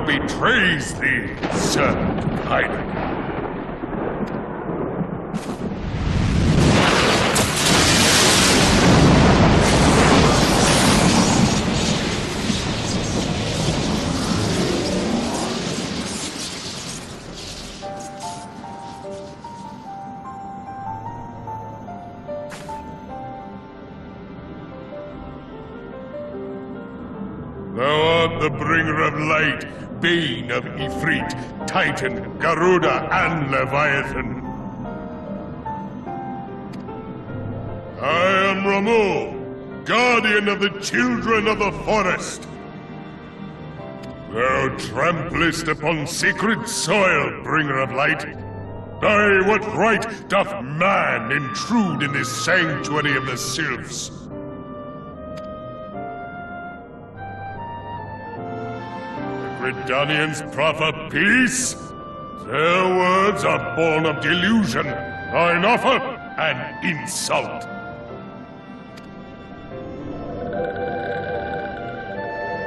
Betrays thee, servant Hyde. Thou art the bringer of light, Bane of Ifrit, Titan, Garuda, and Leviathan. I am Ramuh, guardian of the children of the forest. Thou tramplest upon sacred soil, bringer of light. By what right doth man intrude in this sanctuary of the sylphs? Redanians proffer peace? Their words are born of delusion, thine offer an insult.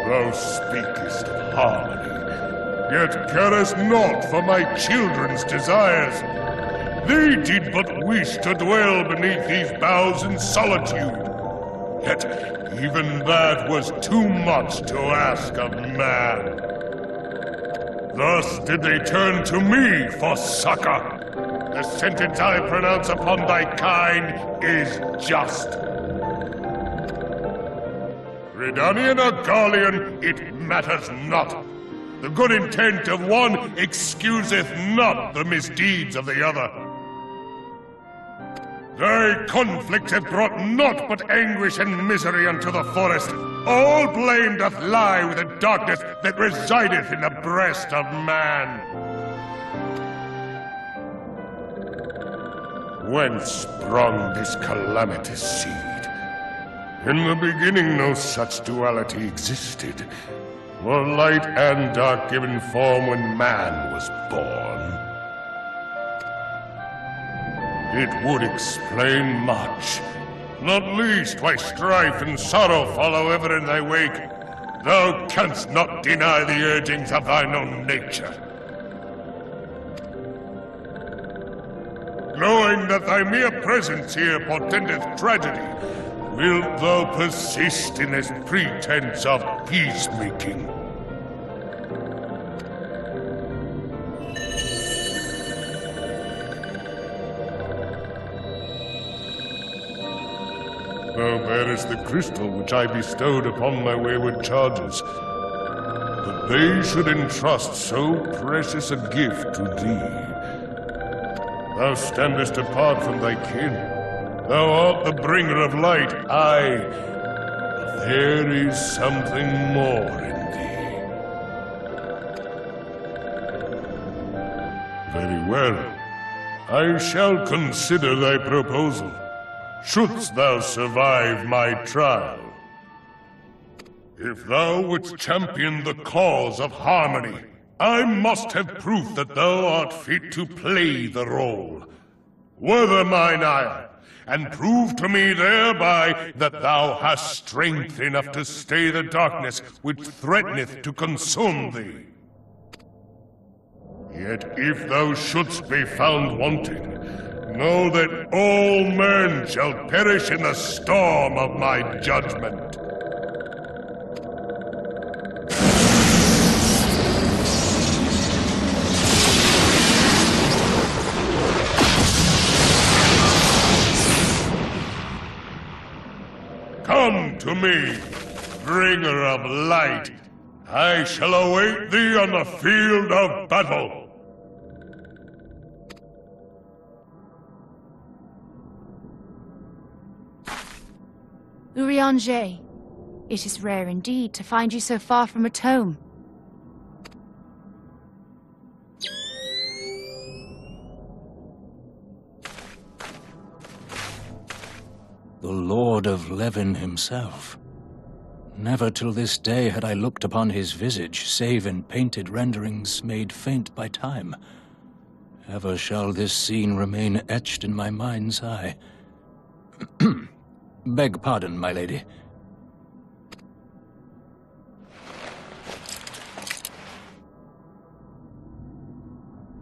Thou speakest of harmony, yet carest naught for my children's desires. They did but wish to dwell beneath these boughs in solitude. Yet even that was too much to ask of man. Thus did they turn to me for succor. The sentence I pronounce upon thy kind is just. Redanian or Garlean, it matters not. The good intent of one excuseth not the misdeeds of the other. Thy conflicts have brought naught but anguish and misery unto the forest. All blame doth lie with the darkness that resideth in the breast of man. Whence sprung this calamitous seed? In the beginning no such duality existed. Were light and dark given form when man was born? It would explain much. Not least why strife and sorrow follow ever in thy wake. Thou canst not deny the urgings of thine own nature. Knowing that thy mere presence here portendeth tragedy, wilt thou persist in this pretense of peacemaking? Thou bearest the crystal which I bestowed upon my wayward charges. That they should entrust so precious a gift to thee. Thou standest apart from thy kin. Thou art the bringer of light, aye. But there is something more in thee. Well, I shall consider thy proposal, shouldst thou survive my trial. If thou wouldst champion the cause of harmony, I must have proof that thou art fit to play the role. Wither mine ire, and prove to me thereby that thou hast strength enough to stay the darkness which threateneth to consume thee. Yet if thou shouldst be found wanting, know that all men shall perish in the storm of my judgment. Come to me, bringer of light. I shall await thee on the field of battle. Urianger, it is rare indeed to find you so far from a tome. The Lord of Levin himself. Never till this day had I looked upon his visage, save in painted renderings made faint by time. Ever shall this scene remain etched in my mind's eye. Beg pardon, my lady.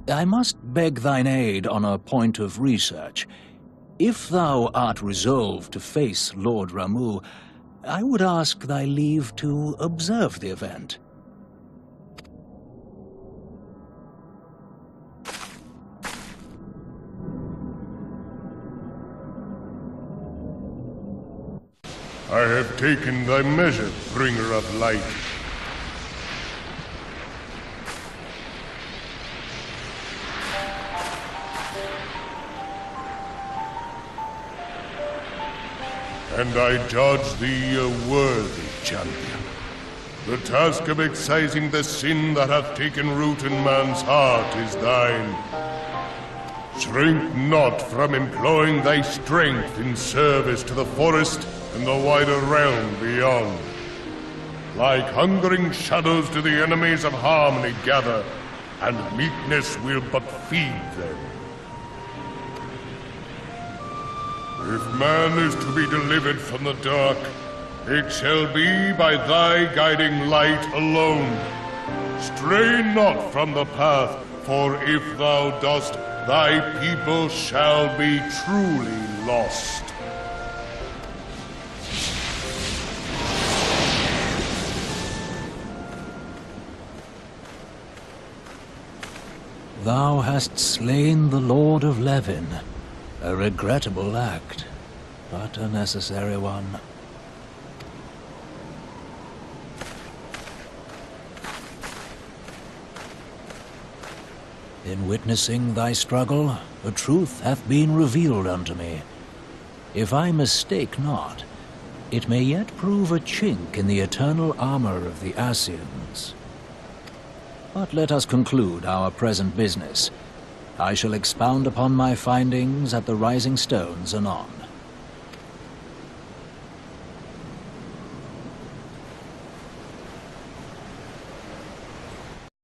I must beg thine aid on a point of research. If thou art resolved to face Lord Ramuh, I would ask thy leave to observe the event. I have taken thy measure, bringer of light. And I judge thee a worthy champion. The task of excising the sin that hath taken root in man's heart is thine. Shrink not from employing thy strength in service to the forest and the wider realm beyond. Like hungering shadows do the enemies of harmony gather, and meekness will but feed them. If man is to be delivered from the dark, it shall be by thy guiding light alone. Stray not from the path, for if thou dost, thy people shall be truly lost. Thou hast slain the Lord of Levin. A regrettable act, but a necessary one. In witnessing thy struggle, a truth hath been revealed unto me. If I mistake not, it may yet prove a chink in the eternal armor of the Assyrians. But let us conclude our present business. I shall expound upon my findings at the Rising Stones anon.